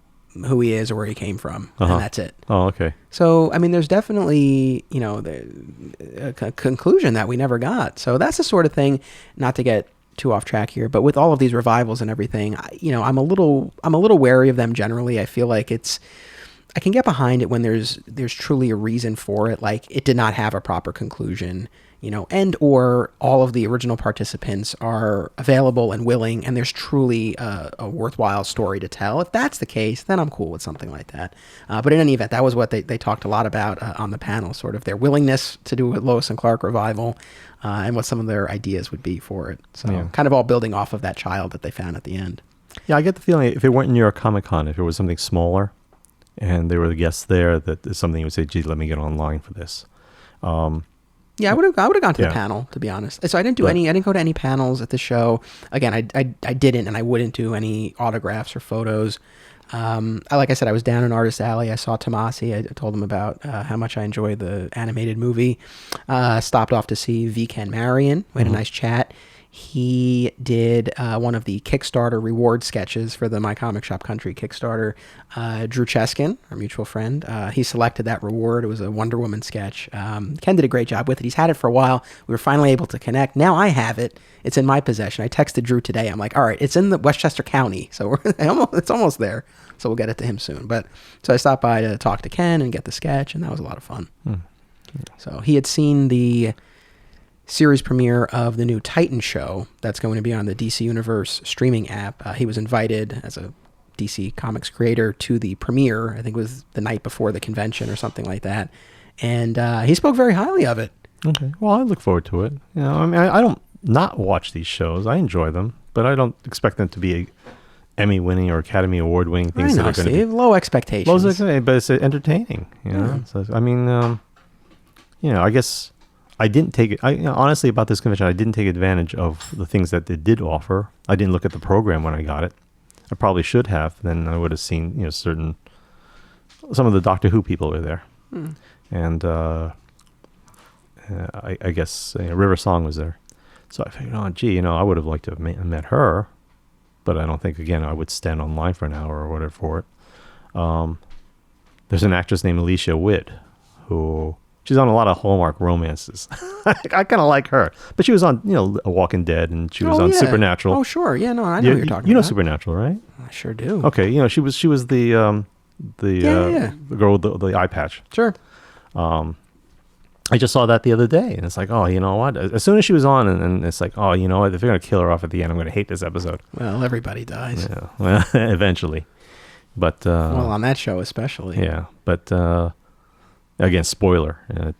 S1: who he is or where he came from, and that's it.
S2: Oh, okay.
S1: So, I mean, there's definitely, a conclusion that we never got. So that's the sort of thing, not to get too off track here, but with all of these revivals and everything, I'm a little wary of them generally. I feel like I can get behind it when there's truly a reason for it, like it did not have a proper conclusion, and or all of the original participants are available and willing, and there's truly a worthwhile story to tell. If that's the case, then I'm cool with something like that. But in any event, that was what they talked a lot about on the panel, sort of their willingness to do a Lois and Clark revival, and what some of their ideas would be for it. So kind of all building off of that child that they found at the end. Yeah,
S2: I get the feeling if it weren't New York Comic Con, if it was something smaller, and there were the guests there, that is something you would say, "Gee, let me get online for this."
S1: Yeah, I would have gone to the panel, to be honest. So I didn't I didn't go to any panels at the show. Again, I didn't, and I wouldn't do any autographs or photos. Like I said, I was down in Artist Alley. I saw Tomasi. I told him about how much I enjoyed the animated movie. Stopped off to see V. Ken Marion. We had a nice chat. He did one of the Kickstarter reward sketches for the My Comic Shop Country Kickstarter. Drew Cheskin, our mutual friend, he selected that reward. It was a Wonder Woman sketch. Ken did a great job with it. He's had it for a while. We were finally able to connect. Now I have it. It's in my possession. I texted Drew today. I'm like, all right, it's in the Westchester County, so it's almost there. So we'll get it to him soon. So I stopped by to talk to Ken and get the sketch, and that was a lot of fun. So he had seen the series premiere of the new Titan show that's going to be on the DC Universe streaming app. He was invited as a DC Comics creator to the premiere. I think it was the night before the convention or something like that. And he spoke very highly of it.
S2: Okay. Well, I look forward to it. I mean, I don't not watch these shows. I enjoy them, but I don't expect them to be Emmy-winning or Academy Award-winning things.
S1: I know,
S2: that are
S1: Steve. Low expectations.
S2: Low expectations, but it's entertaining. So, I mean, I guess I didn't take it. Honestly, about this convention, I didn't take advantage of the things that they did offer. I didn't look at the program when I got it. I probably should have. Then I would have seen, some of the Doctor Who people were there, and I guess River Song was there. So I figured, I would have liked to have met her, but I don't think, again, I would stand online for an hour or whatever for it. There's an actress named Alicia Witt who. She's on a lot of Hallmark romances. I kind of like her. But she was on, A Walking Dead, and she was on Supernatural.
S1: Oh, sure. Yeah, no, I know what you're talking about.
S2: You know Supernatural, right?
S1: I sure do.
S2: Okay, she was the girl with the eye patch.
S1: Sure.
S2: I just saw that the other day, and it's like, oh, you know what? As soon as she was on, and it's like, oh, you know what? If they're going to kill her off at the end, I'm going to hate this episode.
S1: Well, everybody dies.
S2: Yeah, well, eventually. But
S1: well, on that show especially.
S2: Yeah, but again, spoiler.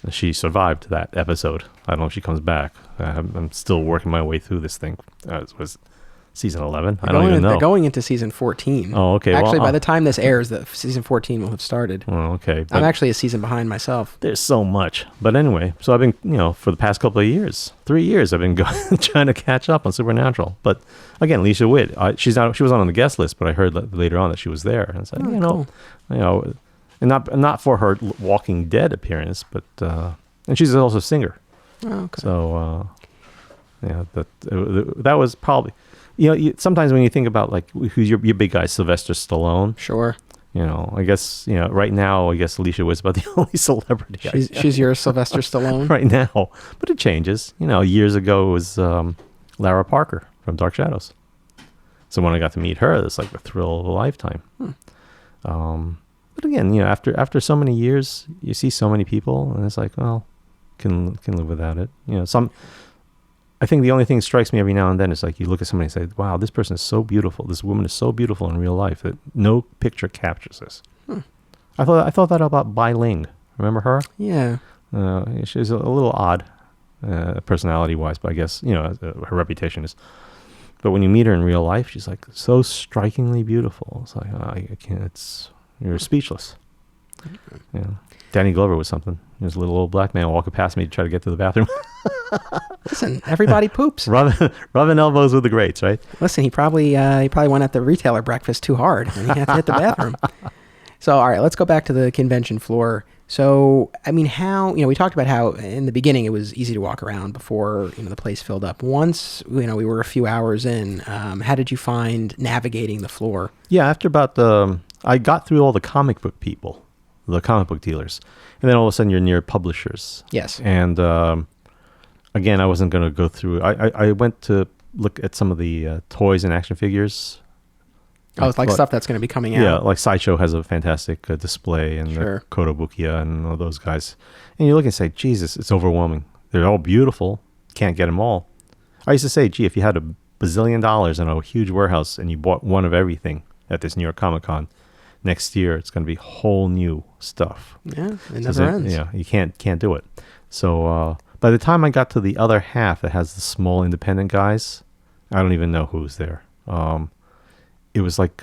S2: She survived that episode. I don't know if she comes back. I'm still working my way through this thing. It was season 11. I don't even know.
S1: They're going into season 14.
S2: Oh, okay.
S1: Actually, by the time this airs, the season 14 will have started.
S2: Oh, okay.
S1: I'm actually a season behind myself.
S2: There's so much. But anyway, so I've been, for the past couple of years, 3 years, I've been trying to catch up on Supernatural. But again, Alicia Witt, she was on the guest list, but I heard later on that she was there. And I said,
S1: cool.
S2: And not for her Walking Dead appearance, but and she's also a singer.
S1: Oh, okay.
S2: So that was probably, sometimes when you think about like who's your big guy, Sylvester Stallone.
S1: Sure.
S2: I guess right now Alicia was about the only celebrity.
S1: She's your Sylvester Stallone
S2: right now, but it changes. Years ago it was Lara Parker from Dark Shadows. So when I got to meet her, it's like the thrill of a lifetime. But again, after so many years, you see so many people, and it's like, well, can live without it. I think the only thing that strikes me every now and then is like you look at somebody and say, wow, this person is so beautiful. This woman is so beautiful in real life that no picture captures this. I thought that about Bai Ling. Remember her?
S1: Yeah.
S2: She's a little odd, personality-wise, but I guess her reputation is. But when you meet her in real life, she's like so strikingly beautiful. It's like I can't. You're speechless. Yeah. Danny Glover was something. There's a little old black man walking past me to try to get to the bathroom.
S1: Listen, everybody poops.
S2: Rubbing elbows with the greats, right?
S1: Listen, he probably went at the retailer breakfast too hard, and he had to hit the bathroom. So, all right, let's go back to the convention floor. So, I mean, how, we talked about how in the beginning it was easy to walk around before, the place filled up. Once, we were a few hours in, how did you find navigating the floor?
S2: Yeah, after about I got through all the comic book people, the comic book dealers, and then all of a sudden you're near publishers.
S1: Yes.
S2: And again, I wasn't going to go through. I went to look at some of the toys and action figures.
S1: Oh, it's like stuff that's going to be coming out.
S2: Yeah, like Sideshow has a fantastic display, and
S1: Sure.
S2: Kotobukiya and all those guys. And you look and say, Jesus, it's overwhelming. They're all beautiful. Can't get them all. I used to say, gee, if you had $1 bazillion in a huge warehouse and you bought one of everything at this New York Comic Con, next year it's going to be whole new stuff.
S1: Yeah, it never ends.
S2: Yeah, you can't do it. So by the time I got to the other half that has the small independent guys, I don't even know who's there. It was like,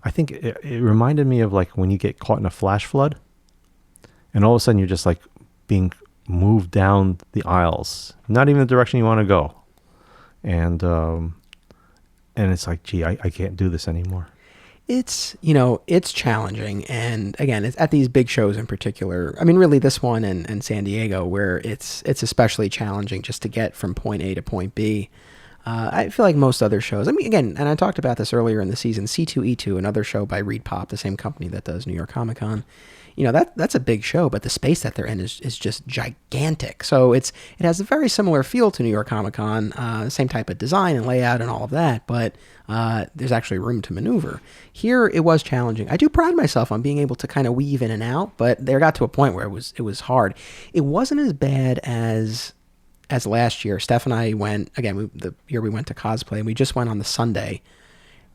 S2: I think it reminded me of like when you get caught in a flash flood and all of a sudden you're just like being moved down the aisles, not even the direction you want to go. And it's like, gee, I can't do this anymore.
S1: It's, it's challenging. And again, it's at these big shows in particular. I mean, really this one and San Diego, where it's especially challenging just to get from point A to point B. I feel like most other shows, I mean, again, and I talked about this earlier in the season, C2E2, another show by Reed Pop, the same company that does New York Comic Con. That's a big show, but the space that they're in is just gigantic. So it has a very similar feel to New York Comic Con, same type of design and layout and all of that, but there's actually room to maneuver. Here, it was challenging. I do pride myself on being able to kind of weave in and out, but there got to a point where it was hard. It wasn't as bad as last year. Steph and I went, again, the year we went to cosplay, and we just went on the Sunday,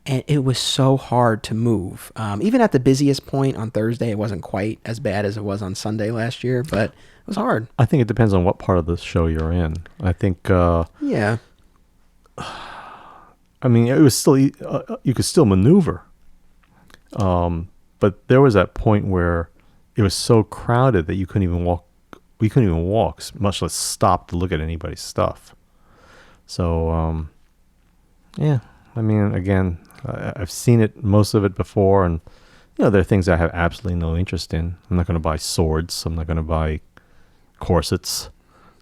S1: and it was so hard to move. Even at the busiest point on Thursday, it wasn't quite as bad as it was on Sunday last year, but it was hard.
S2: I think it depends on what part of the show you're in. I think...
S1: yeah.
S2: I mean, it was still... you could still maneuver. But there was that point where it was so crowded that you couldn't even walk. We couldn't even walk, much less stop to look at anybody's stuff. So, yeah. I mean, again, I've seen most of it before, and there are things I have absolutely no interest in. I'm not going to buy swords. I'm not going to buy corsets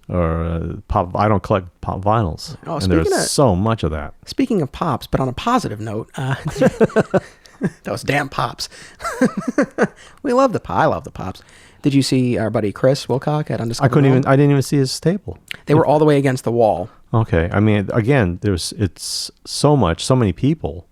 S2: or pop. I don't collect pop vinyls, and there's so much of that.
S1: Speaking of pops, but on a positive note, those damn pops. We love the I love the pops. Did you see our buddy Chris Wilcock at Undiscovered Realm?
S2: I didn't even see his table.
S1: They were all the way against the wall.
S2: Okay. I mean, again, it's so many people.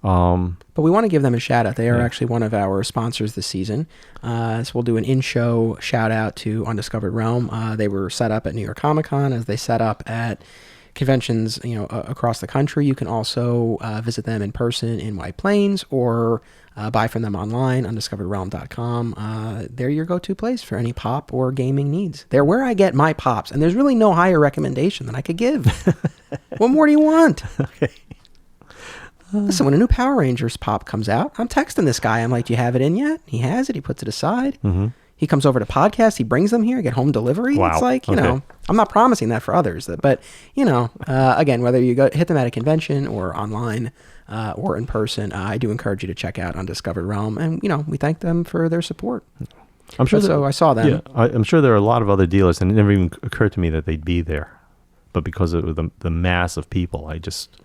S1: But we want to give them a shout out. They are actually one of our sponsors this season. So we'll do an in-show shout out to Undiscovered Realm. They were set up at New York Comic Con, as they set up at conventions, across the country. You can also visit them in person in White Plains, or buy from them online, undiscoveredrealm.com. They're your go-to place for any pop or gaming needs. They're where I get my pops, and there's really no higher recommendation than I could give. What more do you want?
S2: Okay.
S1: Listen, when a new Power Rangers pop comes out, I'm texting this guy. I'm like, do you have it in yet? He has it. He puts it aside.
S2: Mm-hmm.
S1: He comes over to podcast. He brings them here. Get home delivery.
S2: Wow.
S1: It's like, I'm not promising that for others. But, again, whether you hit them at a convention or online or in person, I do encourage you to check out Undiscovered Realm. And, we thank them for their support.
S2: I'm sure.
S1: So I saw them.
S2: Yeah, I'm sure there are a lot of other dealers, and it never even occurred to me that they'd be there. But because of the mass of people, I just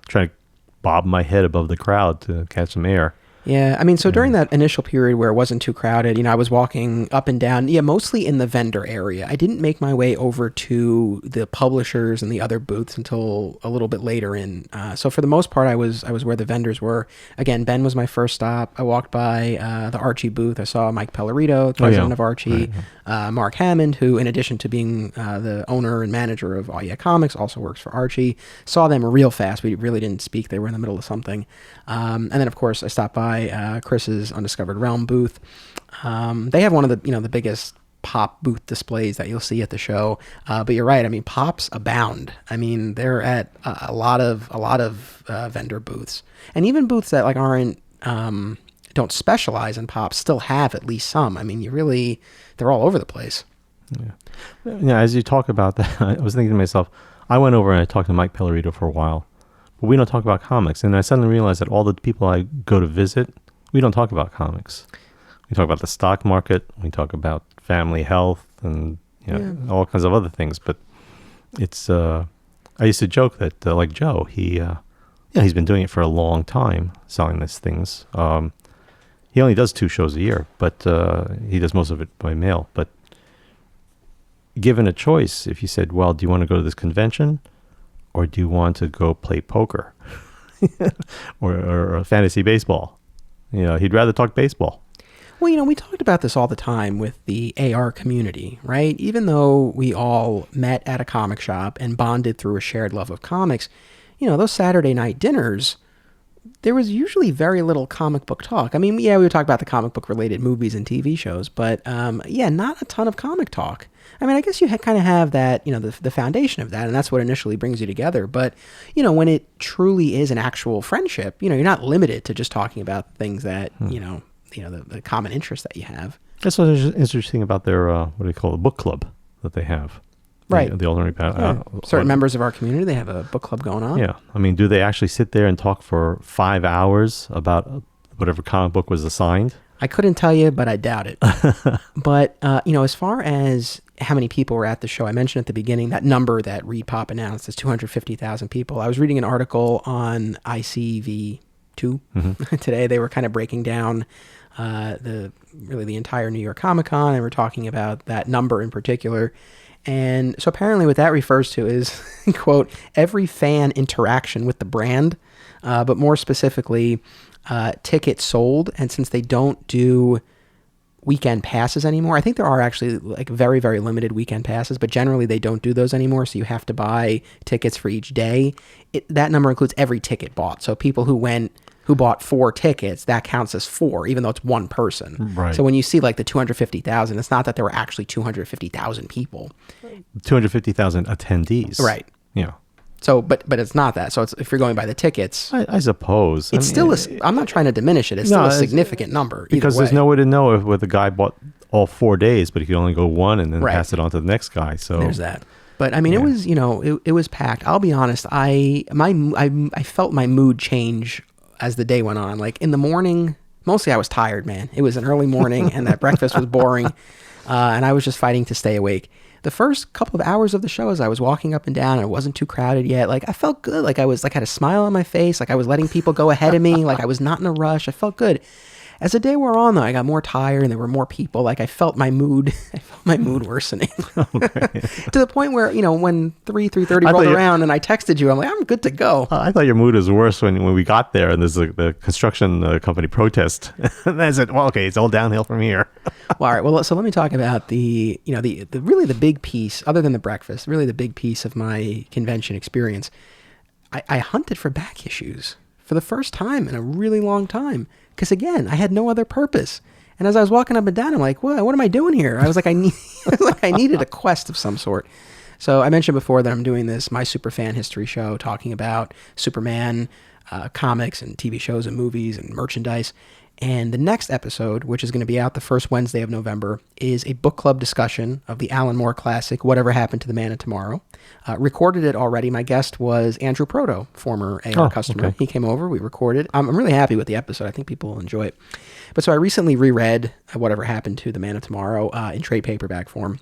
S2: try to bob my head above the crowd to catch some air.
S1: Yeah, I mean, so during that initial period where it wasn't too crowded, I was walking up and down, mostly in the vendor area. I didn't make my way over to the publishers and the other booths until a little bit later in. So for the most part, I was where the vendors were. Again, Ben was my first stop. I walked by the Archie booth. I saw Mike Pellerito, president of Archie, Mark Hammond, who, in addition to being the owner and manager of All Yeah Comics, also works for Archie. Saw them real fast. We really didn't speak. They were in the middle of something. And then, of course, I stopped by Chris's Undiscovered Realm booth. They have one of the biggest pop booth displays that you'll see at the show. But you're right. I mean, pops abound. I mean, they're at a lot of vendor booths, and even booths that aren't don't specialize in pops still have at least some. I mean, they're all over the place.
S2: Yeah. As you talk about that, I was thinking to myself, I went over and I talked to Mike Pellerito for a while. But we don't talk about comics. And I suddenly realized that all the people I go to visit, we don't talk about comics. We talk about the stock market. We talk about family health and all kinds of other things. But it's I used to joke that like Joe, he's been doing it for a long time, selling these things. He only does 2 shows a year, but he does most of it by mail. But given a choice, if you said, well, do you want to go to this convention or do you want to go play poker or fantasy baseball? He'd rather talk baseball.
S1: Well, we talked about this all the time with the AR community, right? Even though we all met at a comic shop and bonded through a shared love of comics, those Saturday night dinners, there was usually very little comic book talk. I mean, we would talk about the comic book related movies and TV shows, but not a ton of comic talk. I mean, I guess you kind of have that, the foundation of that, and that's what initially brings you together. But, when it truly is an actual friendship, you're not limited to just talking about things that, the common interest that you have.
S2: That's what's interesting about their, what do they call it, book club that they have.
S1: Right.
S2: The alternate
S1: certain members of our community, they have a book club going on.
S2: Yeah. I mean, do they actually sit there and talk for 5 hours about whatever comic book was assigned?
S1: I couldn't tell you, but I doubt it. But, as far as how many people were at the show, I mentioned at the beginning that number that Reed Pop announced is 250,000 people. I was reading an article on ICV2 today. They were kind of breaking down the entire New York Comic Con, and we're talking about that number in particular. And so apparently what that refers to is, quote, every fan interaction with the brand, but more specifically, tickets sold. And since they don't do weekend passes anymore, I think there are actually like very, very limited weekend passes, but generally they don't do those anymore. So you have to buy tickets for each day. That number includes every ticket bought. So people who bought 4 tickets, that counts as 4, even though it's one person.
S2: Right.
S1: So when you see like the 250,000, it's not that there were actually 250,000 people.
S2: 250,000 attendees.
S1: Right.
S2: Yeah.
S1: So, but it's not that. So if you're going by the tickets,
S2: I suppose.
S1: It's still I'm not trying to diminish it. It's still a significant number.
S2: Because there's no way to know if the guy bought all 4 days, but he could only go one and then pass it on to the next guy. So
S1: there's that. But I mean, it was, it was packed. I'll be honest. I felt my mood change as the day went on. Like in the morning, mostly I was tired, man. It was an early morning and that breakfast was boring. And I was just fighting to stay awake. The first couple of hours of the show, as I was walking up and down, and it wasn't too crowded yet, like I felt good. Like I was had a smile on my face. Like I was letting people go ahead of me. Like I was not in a rush. I felt good. As the day wore on, though, I got more tired and there were more people. Like I felt my mood worsening to the point where, when 3:30 rolled around and I texted you, I'm like, I'm good to go.
S2: I thought your mood was worse when we got there and there's the construction company protest. And I said, well, okay, it's all downhill from here.
S1: Well, all right. Well, so let me talk about the really the big piece, other than the breakfast, really the big piece of my convention experience. I hunted for back issues for the first time in a really long time. Because again, I had no other purpose. And as I was walking up and down, I'm like, what am I doing here? I was like, I needed a quest of some sort. So I mentioned before that I'm doing this My Superfan History show talking about Superman, comics and TV shows and movies and merchandise. And the next episode, which is going to be out the first Wednesday of November, is a book club discussion of the Alan Moore classic, Whatever Happened to the Man of Tomorrow. Recorded it already. My guest was Andrew Proto, former AR customer. Okay. He came over. We recorded. I'm really happy with the episode. I think people will enjoy it. But so I recently reread Whatever Happened to the Man of Tomorrow in trade paperback form.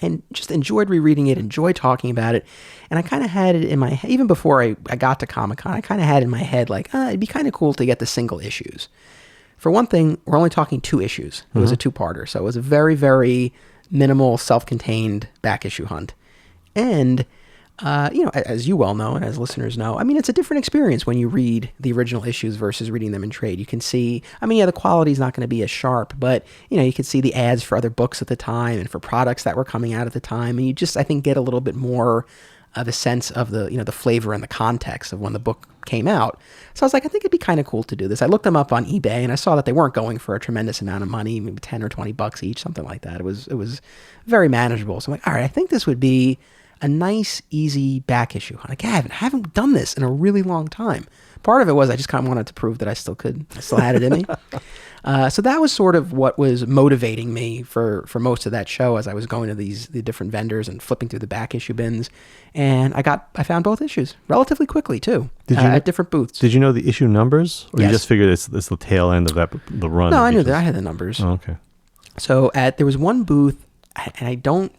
S1: And just enjoyed rereading it, enjoyed talking about it. And I kind of had it in my head, even before I got to Comic-Con, I kind of had in my head, like, it'd be kind of cool to get the single issues. For one thing, we're only talking 2 issues. It was a 2-parter. So it was a very, very minimal, self-contained back issue hunt. And, as you well know, and as listeners know, I mean, it's a different experience when you read the original issues versus reading them in trade. You can see, the quality's not going to be as sharp, but, you can see the ads for other books at the time and for products that were coming out at the time. And you just, I think, get a little bit more of a sense of the, the flavor and the context of when the book came out. So I was like, I think it'd be kind of cool to do this. I looked them up on eBay and I saw that they weren't going for a tremendous amount of money, maybe 10 or 20 bucks each, something like that. It was very manageable. So I'm like, all right, I think this would be a nice, easy back issue hunt. Like, I haven't done this in a really long time. Part of it was I just kind of wanted to prove that I still had it in me. So that was sort of what was motivating me for most of that show as I was going to the different vendors and flipping through the back issue bins. And I found both issues relatively quickly too, at different booths.
S2: Did you know the issue numbers? Or
S1: Yes.
S2: you just figured it's the tail end of the run?
S1: No, I knew that. I had the numbers.
S2: Oh, okay.
S1: So there was one booth, and I don't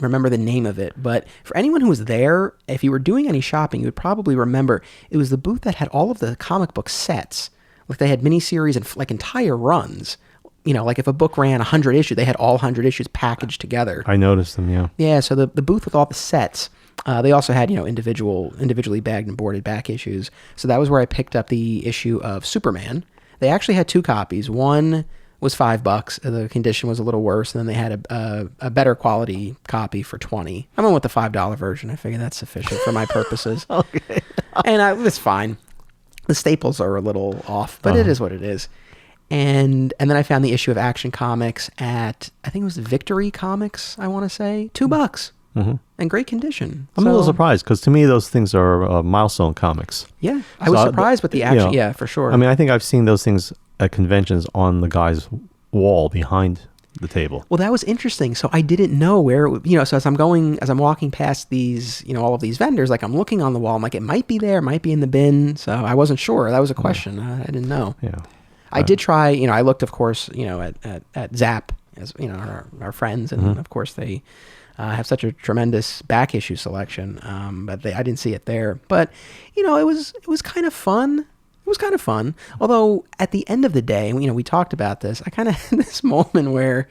S1: remember the name of it, but for anyone who was there, if you were doing any shopping, you would probably remember it was the booth that had all of the comic book sets. Like they had miniseries and like entire runs. You know, like if a book ran 100 issues, they had all 100 issues packaged together.
S2: I noticed them, yeah.
S1: Yeah, so the booth with all the sets, they also had, individually bagged and boarded back issues. So that was where I picked up the issue of Superman. They actually had 2 copies. One was $5. The condition was a little worse. And then they had a better quality copy for $20. I went with the $5 version. I figured that's sufficient for my purposes.
S2: Okay.
S1: And it was fine. The staples are a little off, but it is what it is. And then I found the issue of Action Comics at, I think it was Victory Comics, I want to say. $2. Mm-hmm. In great condition.
S2: I'm a little surprised because to me those things are milestone comics.
S1: Yeah. I was surprised with the action. Yeah, for sure.
S2: I mean, I think I've seen those things at conventions on the guy's wall behind the table.
S1: Well, that was interesting. So I didn't know where, so as I'm walking past these, all of these vendors, like I'm looking on the wall, I'm like, it might be there, it might be in the bin. So I wasn't sure. That was a question. I didn't know.
S2: Yeah.
S1: I did try, I looked, of course, at Zap, as, our friends. And of course they have such a tremendous back issue selection. But I didn't see it there. But, it was kind of fun. It was kind of fun. Although at the end of the day, we talked about this. I kind of had this moment where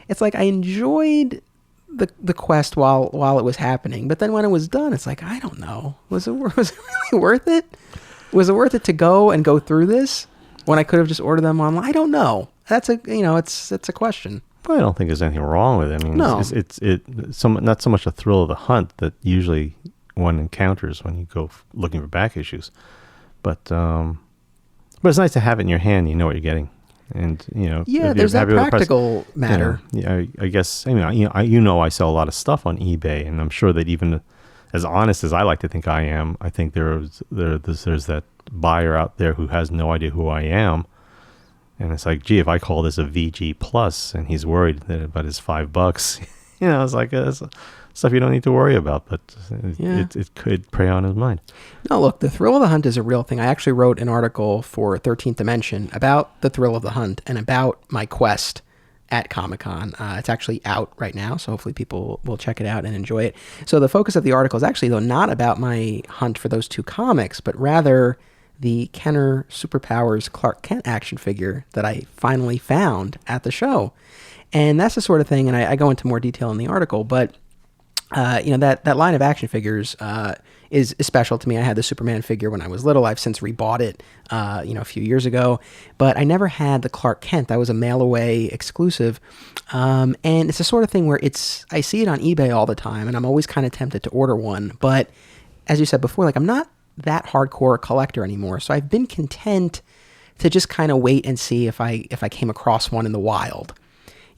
S1: it's like I enjoyed the quest while it was happening, but then when it was done, it's like I don't know. Was it really worth it? Was it worth it to go through this when I could have just ordered them online? I don't know. That's it's a question.
S2: Well, I don't think there's anything wrong with it. I mean,
S1: no.
S2: It's not so much the thrill of the hunt that usually one encounters when you go looking for back issues. But it's nice to have it in your hand. You know what you're getting, and
S1: Yeah, there's that practical matter.
S2: Yeah, I guess. I mean, I sell a lot of stuff on eBay, and I'm sure that even as honest as I like to think I am, I think there's that buyer out there who has no idea who I am, and it's like, gee, if I call this a VG plus, and he's worried about his $5, it's like it's stuff you don't need to worry about, but it could prey on his mind. No,
S1: look, the thrill of the hunt is a real thing. I actually wrote an article for 13th Dimension about the thrill of the hunt and about my quest at Comic-Con. It's actually out right now, so hopefully people will check it out and enjoy it. So the focus of the article is actually, though, not about my hunt for those 2 comics, but rather the Kenner Superpowers Clark Kent action figure that I finally found at the show. And that's the sort of thing, and I go into more detail in the article, but that line of action figures is special to me. I had the Superman figure when I was little. I've since rebought it, a few years ago, but I never had the Clark Kent. That was a mail away exclusive. And it's the sort of thing where I see it on eBay all the time, and I'm always kind of tempted to order one. But as you said before, like I'm not that hardcore collector anymore. So I've been content to just kind of wait and see if I came across one in the wild.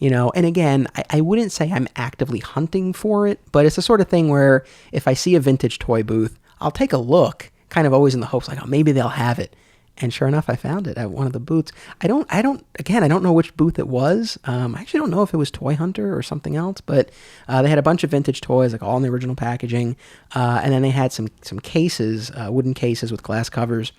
S1: And again, I wouldn't say I'm actively hunting for it, but it's the sort of thing where if I see a vintage toy booth, I'll take a look, kind of always in the hopes like, oh, maybe they'll have it. And sure enough, I found it at one of the booths. I don't know which booth it was. I actually don't know if it was Toy Hunter or something else, but they had a bunch of vintage toys, like all in the original packaging. And then they had some cases, wooden cases with glass covers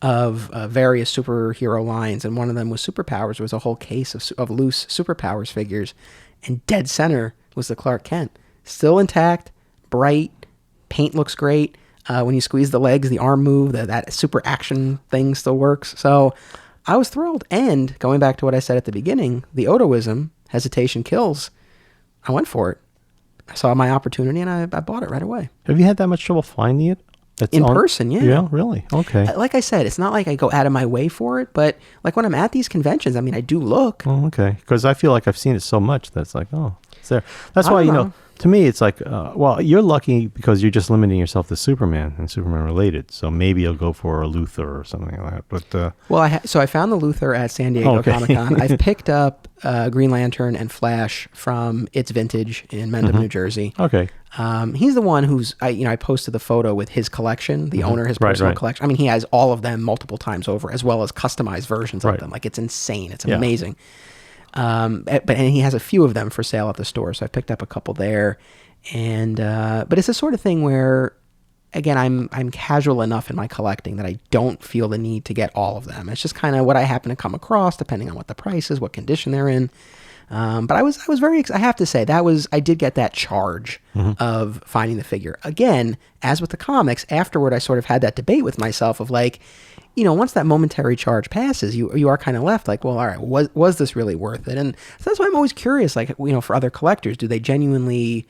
S1: of various superhero lines. And one of them was Superpowers. There was a whole case of loose Superpowers figures. And dead center was the Clark Kent. Still intact, bright, paint looks great. When you squeeze the legs, the arm move, that super action thing still works. So I was thrilled. And going back to what I said at the beginning, the Otoism, hesitation kills. I went for it. I saw my opportunity and I bought it right away.
S2: Have you had that much trouble finding it?
S1: In person, yeah.
S2: Yeah, really? Okay.
S1: Like I said, it's not like I go out of my way for it, but like when I'm at these conventions, I mean, I do look.
S2: Oh, okay. Because I feel like I've seen it so much that it's like, oh, it's there. That's why, to me, it's like, well, you're lucky because you're just limiting yourself to Superman and Superman related. So maybe you'll go for a Luthor or something like that. But
S1: well, so I found the Luthor at San Diego Comic-Con. I've picked up Green Lantern and Flash from It's Vintage in Mendham, New Jersey.
S2: Okay.
S1: He's the one who's I posted the photo with his collection, the owner, his personal collection. I mean, he has all of them multiple times over, as well as customized versions of them. Like, it's insane. It's amazing. And he has a few of them for sale at the store, so I picked up a couple there. And but it's the sort of thing where, again, I'm casual enough in my collecting that I don't feel the need to get all of them. It's just kind of what I happen to come across, depending on what the price is, what condition they're in. But I was very, I have to say, I did get that charge of finding the figure. Again, as with the comics, afterward I sort of had that debate with myself of like, once that momentary charge passes, you are kind of left like, well, all right, was this really worth it? And so that's why I'm always curious, like, for other collectors, do they genuinely,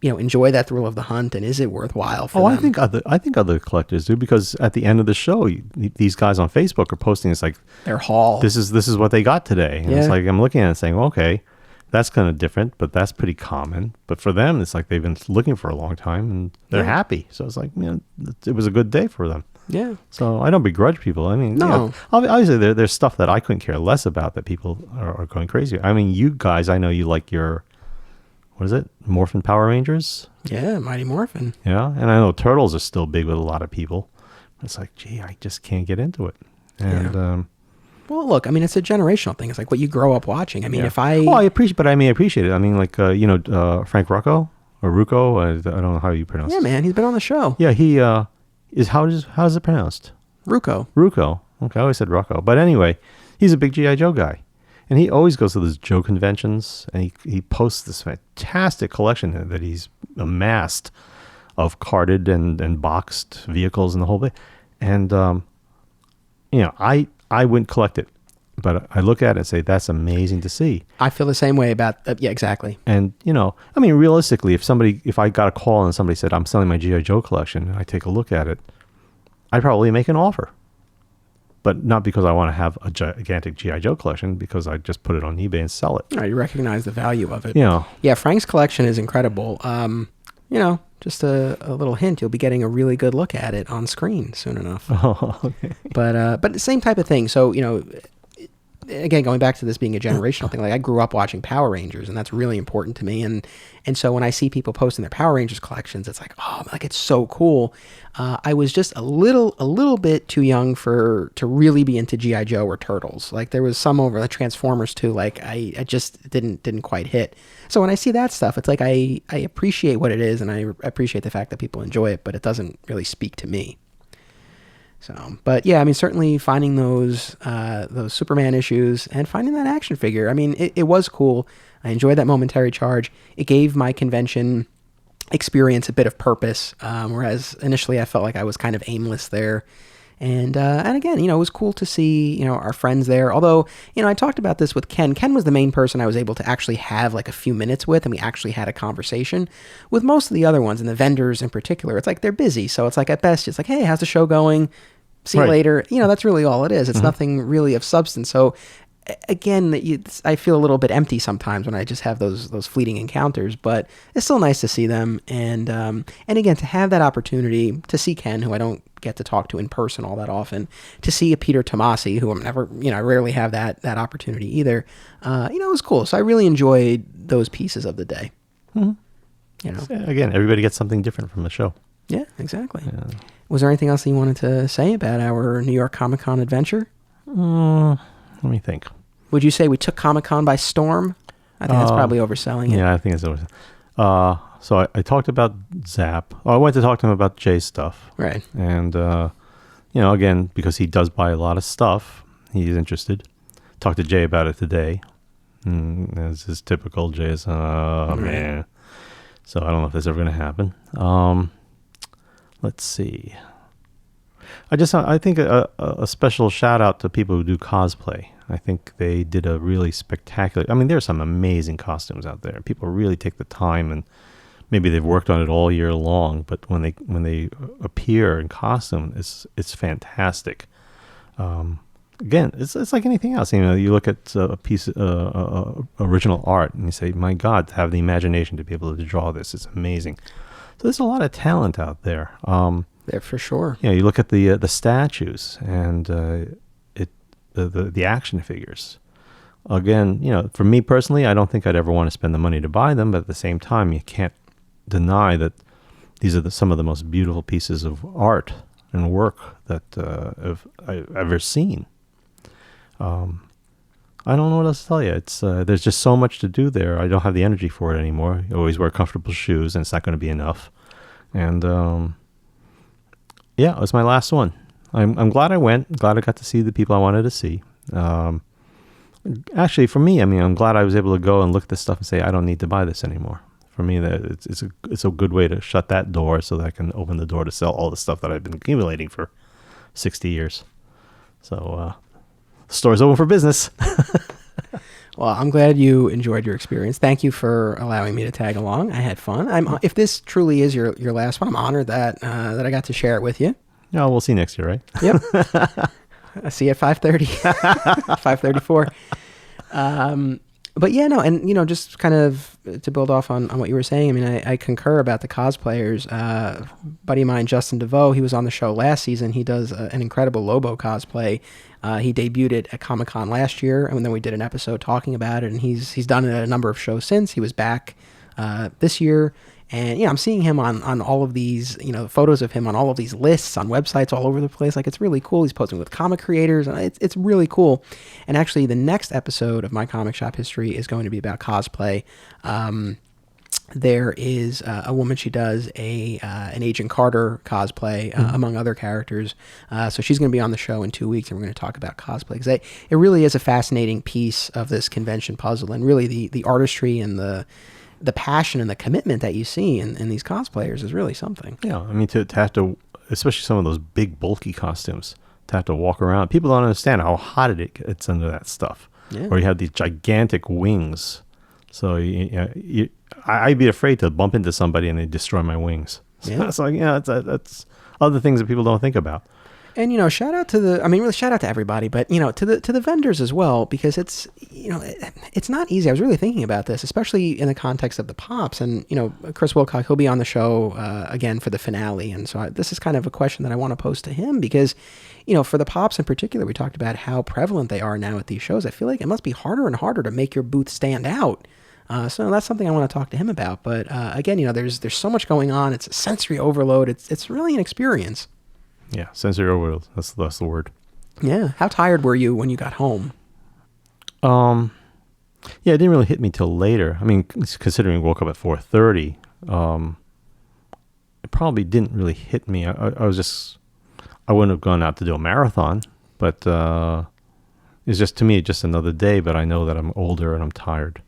S1: enjoy that thrill of the hunt, and is it worthwhile for them?
S2: I think other collectors do, because at the end of the show, these guys on Facebook are posting, it's like
S1: their haul.
S2: This is what they got today. And it's like, I'm looking at it and saying, well, okay, that's kind of different, but that's pretty common. But for them, it's like they've been looking for a long time and they're happy. So it's like, it was a good day for them.
S1: Yeah.
S2: So I don't begrudge people. I mean,
S1: no.
S2: Obviously there's stuff that I couldn't care less about that people are going crazy. I mean, you guys, I know you like your, what is it? Morphin Power Rangers?
S1: Yeah, Mighty Morphin.
S2: Yeah. And I know Turtles are still big with a lot of people. It's like, gee, I just can't get into it. And,
S1: well, look, I mean, it's a generational thing. It's like what you grow up watching. I mean, if I...
S2: Well, I appreciate it. I mean, like, Frank Rucco or Rucco, I don't know how you pronounce it.
S1: Yeah, man, he's been on the show.
S2: Yeah, he is, how is it pronounced?
S1: Rucco.
S2: Rucco. Okay, I always said Rucco. But anyway, he's a big G.I. Joe guy. And he always goes to those Joe conventions, and he posts this fantastic collection that he's amassed of carded and boxed vehicles and the whole thing. And, I wouldn't collect it, but I look at it and say, that's amazing to see.
S1: I feel the same way about, yeah, exactly.
S2: And, I mean, realistically, if I got a call and somebody said, I'm selling my G.I. Joe collection, and I take a look at it, I'd probably make an offer. But not because I want to have a gigantic G.I. Joe collection, because I just put it on eBay and sell it.
S1: All right, you recognize the value of it.
S2: Yeah.
S1: Yeah, Frank's collection is incredible. Just a little hint, you'll be getting a really good look at it on screen soon enough.
S2: Oh, okay.
S1: But the same type of thing. So, again, going back to this being a generational thing, like I grew up watching Power Rangers, and that's really important to me. And so when I see people posting their Power Rangers collections, it's like, oh, like it's so cool. I was just a little bit too young to really be into G.I. Joe or Turtles. Like there was some over the Transformers too. Like I just didn't quite hit. So when I see that stuff, it's like I appreciate what it is, and I appreciate the fact that people enjoy it, but it doesn't really speak to me. So, but yeah, I mean, certainly finding those Superman issues and finding that action figure, I mean, it was cool. I enjoyed that momentary charge. It gave my convention experience a bit of purpose, whereas initially I felt like I was kind of aimless there. And again, it was cool to see, our friends there. Although, I talked about this with Ken. Ken was the main person I was able to actually have like a few minutes with, and we actually had a conversation. With most of the other ones, and the vendors in particular, it's like they're busy. So it's like at best, it's like, hey, how's the show going? See you later. That's really all it is. It's nothing really of substance. So again, I feel a little bit empty sometimes when I just have those fleeting encounters, but it's still nice to see them. And again, to have that opportunity to see Ken, who I don't get to talk to in person all that often, to see a Peter Tomasi, who I'm never, I rarely have that opportunity either. It was cool. So I really enjoyed those pieces of the day.
S2: Again, everybody gets something different from the show.
S1: Yeah, exactly. Yeah. Was there anything else that you wanted to say about our New York Comic-Con adventure?
S2: Let me think.
S1: Would you say we took Comic-Con by storm? I think that's probably overselling it.
S2: Yeah, I think it's overselling. So I talked about Zap. I went to talk to him about Jay's stuff.
S1: Right.
S2: And, again, because he does buy a lot of stuff, he's interested. Talked to Jay about it today. As is typical, Jay is, man. So I don't know if that's ever going to happen. Let's see. I think a special shout out to people who do cosplay. I think they did a really spectacular. I mean, there's some amazing costumes out there. People really take the time, and maybe they've worked on it all year long. But when they appear in costume, it's fantastic. again, it's like anything else. You know, you look at a piece of original art and you say, my God, to have the imagination to be able to draw this, it's amazing. So there's a lot of talent out there.
S1: There for sure.
S2: Yeah, you look at the statues and the action figures. Again, you know, for me personally, I don't think I'd ever want to spend the money to buy them, but at the same time, you can't deny that these are some of the most beautiful pieces of art and work that I've ever seen. I don't know what else to tell you. It's there's just so much to do there. I don't have the energy for it anymore. You always wear comfortable shoes, and it's not going to be enough. And yeah, it was my last one. I'm glad I went. Glad I got to see the people I wanted to see. Actually, for me, I mean, I'm glad I was able to go and look at this stuff and say, I don't need to buy this anymore. For me, that it's a good way to shut that door so that I can open the door to sell all the stuff that I've been accumulating for 60 years. So, the store's open for business.
S1: Well, I'm glad you enjoyed your experience. Thank you for allowing me to tag along. I had fun. If this truly is your last one, I'm honored that I got to share it with you.
S2: Yeah, we'll see next year, right?
S1: Yep. I see you at 5:30, 5:34. But yeah, no, and, you know, just kind of to build off on what you were saying, I mean, I concur about the cosplayers. Buddy of mine, Justin DeVoe, he was on the show last season. He does an incredible Lobo cosplay. He debuted it at Comic-Con last year, and then we did an episode talking about it, and he's done it at a number of shows since. He was back this year. And, yeah, I'm seeing him on all of these, you know, photos of him on all of these lists on websites all over the place. Like, it's really cool. He's posting with comic creators. And it's really cool. And actually, the next episode of My Comic Shop History is going to be about cosplay. There is a woman, she does an Agent Carter cosplay, among other characters. So she's going to be on the show in 2 weeks, and we're going to talk about cosplay. Because it really is a fascinating piece of this convention puzzle. And really, the artistry and the passion and the commitment that you see in these cosplayers is really something.
S2: Yeah, I mean, to have to, especially some of those big, bulky costumes, to have to walk around. People don't understand how hot it gets under that stuff. Yeah. Or you have these gigantic wings. So I'd be afraid to bump into somebody and they destroy my wings. So yeah. It's like, yeah, that's other things that people don't think about.
S1: And, you know, shout out to everybody, but, you know, to the vendors as well, because it's, you know, it's not easy. I was really thinking about this, especially in the context of the Pops. And, you know, Chris Wilcock, he'll be on the show again for the finale. And so this is kind of a question that I want to pose to him because, you know, for the Pops in particular, we talked about how prevalent they are now at these shows. I feel like it must be harder and harder to make your booth stand out. So that's something I want to talk to him about. But again, you know, there's so much going on. It's a sensory overload. It's really an experience.
S2: Yeah, sensory overload. That's the word.
S1: Yeah. How tired were you when you got home?
S2: Yeah, it didn't really hit me till later. I mean, considering I woke up at 4:30, it probably didn't really hit me. I wouldn't have gone out to do a marathon, but it's just, to me, just another day. But I know that I'm older and I'm tired.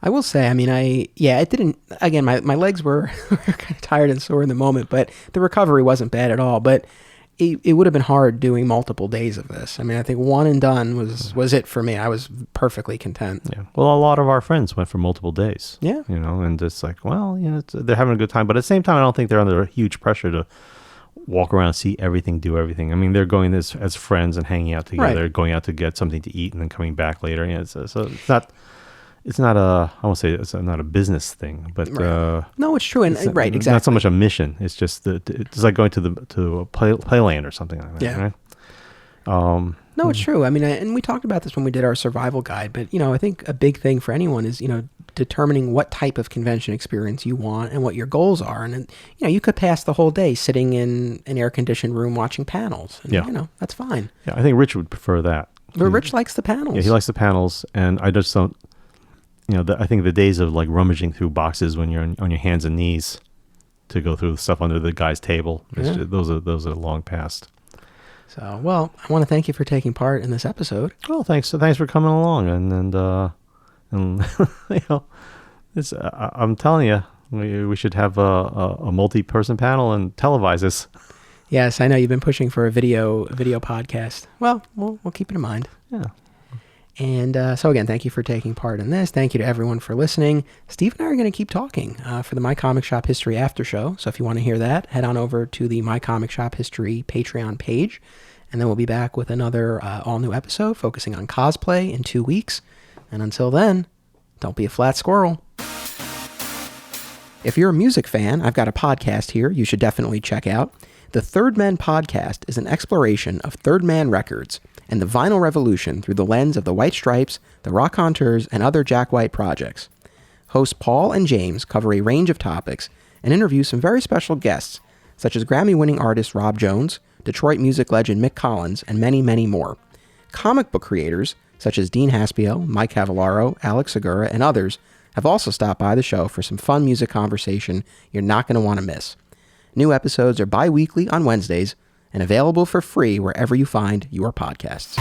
S1: I will say, I mean, it didn't, again, my legs were kind of tired and sore in the moment, but the recovery wasn't bad at all. But it would have been hard doing multiple days of this. I mean, I think one and done was it for me. I was perfectly content.
S2: Yeah. Well, a lot of our friends went for multiple days.
S1: Yeah.
S2: You know, and it's like, well, you know, they're having a good time. But at the same time, I don't think they're under a huge pressure to walk around, see everything, do everything. I mean, they're going as friends and hanging out together, right. Going out to get something to eat and then coming back later. Yeah, so it's not... It's not I won't say it's not a business thing, but
S1: right. No, it's true, and right, exactly.
S2: Not so much a mission. It's just it's like going to a playland or something like that.
S1: Yeah.
S2: Right?
S1: No, it's true. I mean, and we talked about this when we did our survival guide, but, you know, I think a big thing for anyone is, you know, determining what type of convention experience you want and what your goals are. And, you know, you could pass the whole day sitting in an air-conditioned room watching panels. And, you know, that's fine.
S2: Yeah, I think Rich would prefer that.
S1: But Rich likes the panels.
S2: Yeah, he likes the panels, and I just don't... You know, I think the days of like rummaging through boxes when you're on your hands and knees to go through the stuff under the guy's table, those are long past.
S1: So, well, I want to thank you for taking part in this episode.
S2: Well, thanks for coming along, and you know, I'm telling you, we should have a multi-person panel and televise this.
S1: Yes, I know you've been pushing for a video podcast. Well, we'll keep it in mind.
S2: Yeah.
S1: And so again, thank you for taking part in this. Thank you to everyone for listening. Steve and I are going to keep talking for the My Comic Shop History After Show. So if you want to hear that, head on over to the My Comic Shop History Patreon page. And then we'll be back with another all-new episode focusing on cosplay in 2 weeks. And until then, don't be a flat squirrel. If you're a music fan, I've got a podcast here you should definitely check out. The Third Man Podcast is an exploration of Third Man Records and the vinyl revolution through the lens of the White Stripes, the Raconteurs, and other Jack White projects. Hosts Paul and James cover a range of topics and interview some very special guests, such as Grammy-winning artist Rob Jones, Detroit music legend Mick Collins, and many, many more. Comic book creators, such as Dean Haspiel, Mike Cavallaro, Alex Segura, and others, have also stopped by the show for some fun music conversation you're not going to want to miss. New episodes are bi-weekly on Wednesdays and available for free wherever you find your podcasts.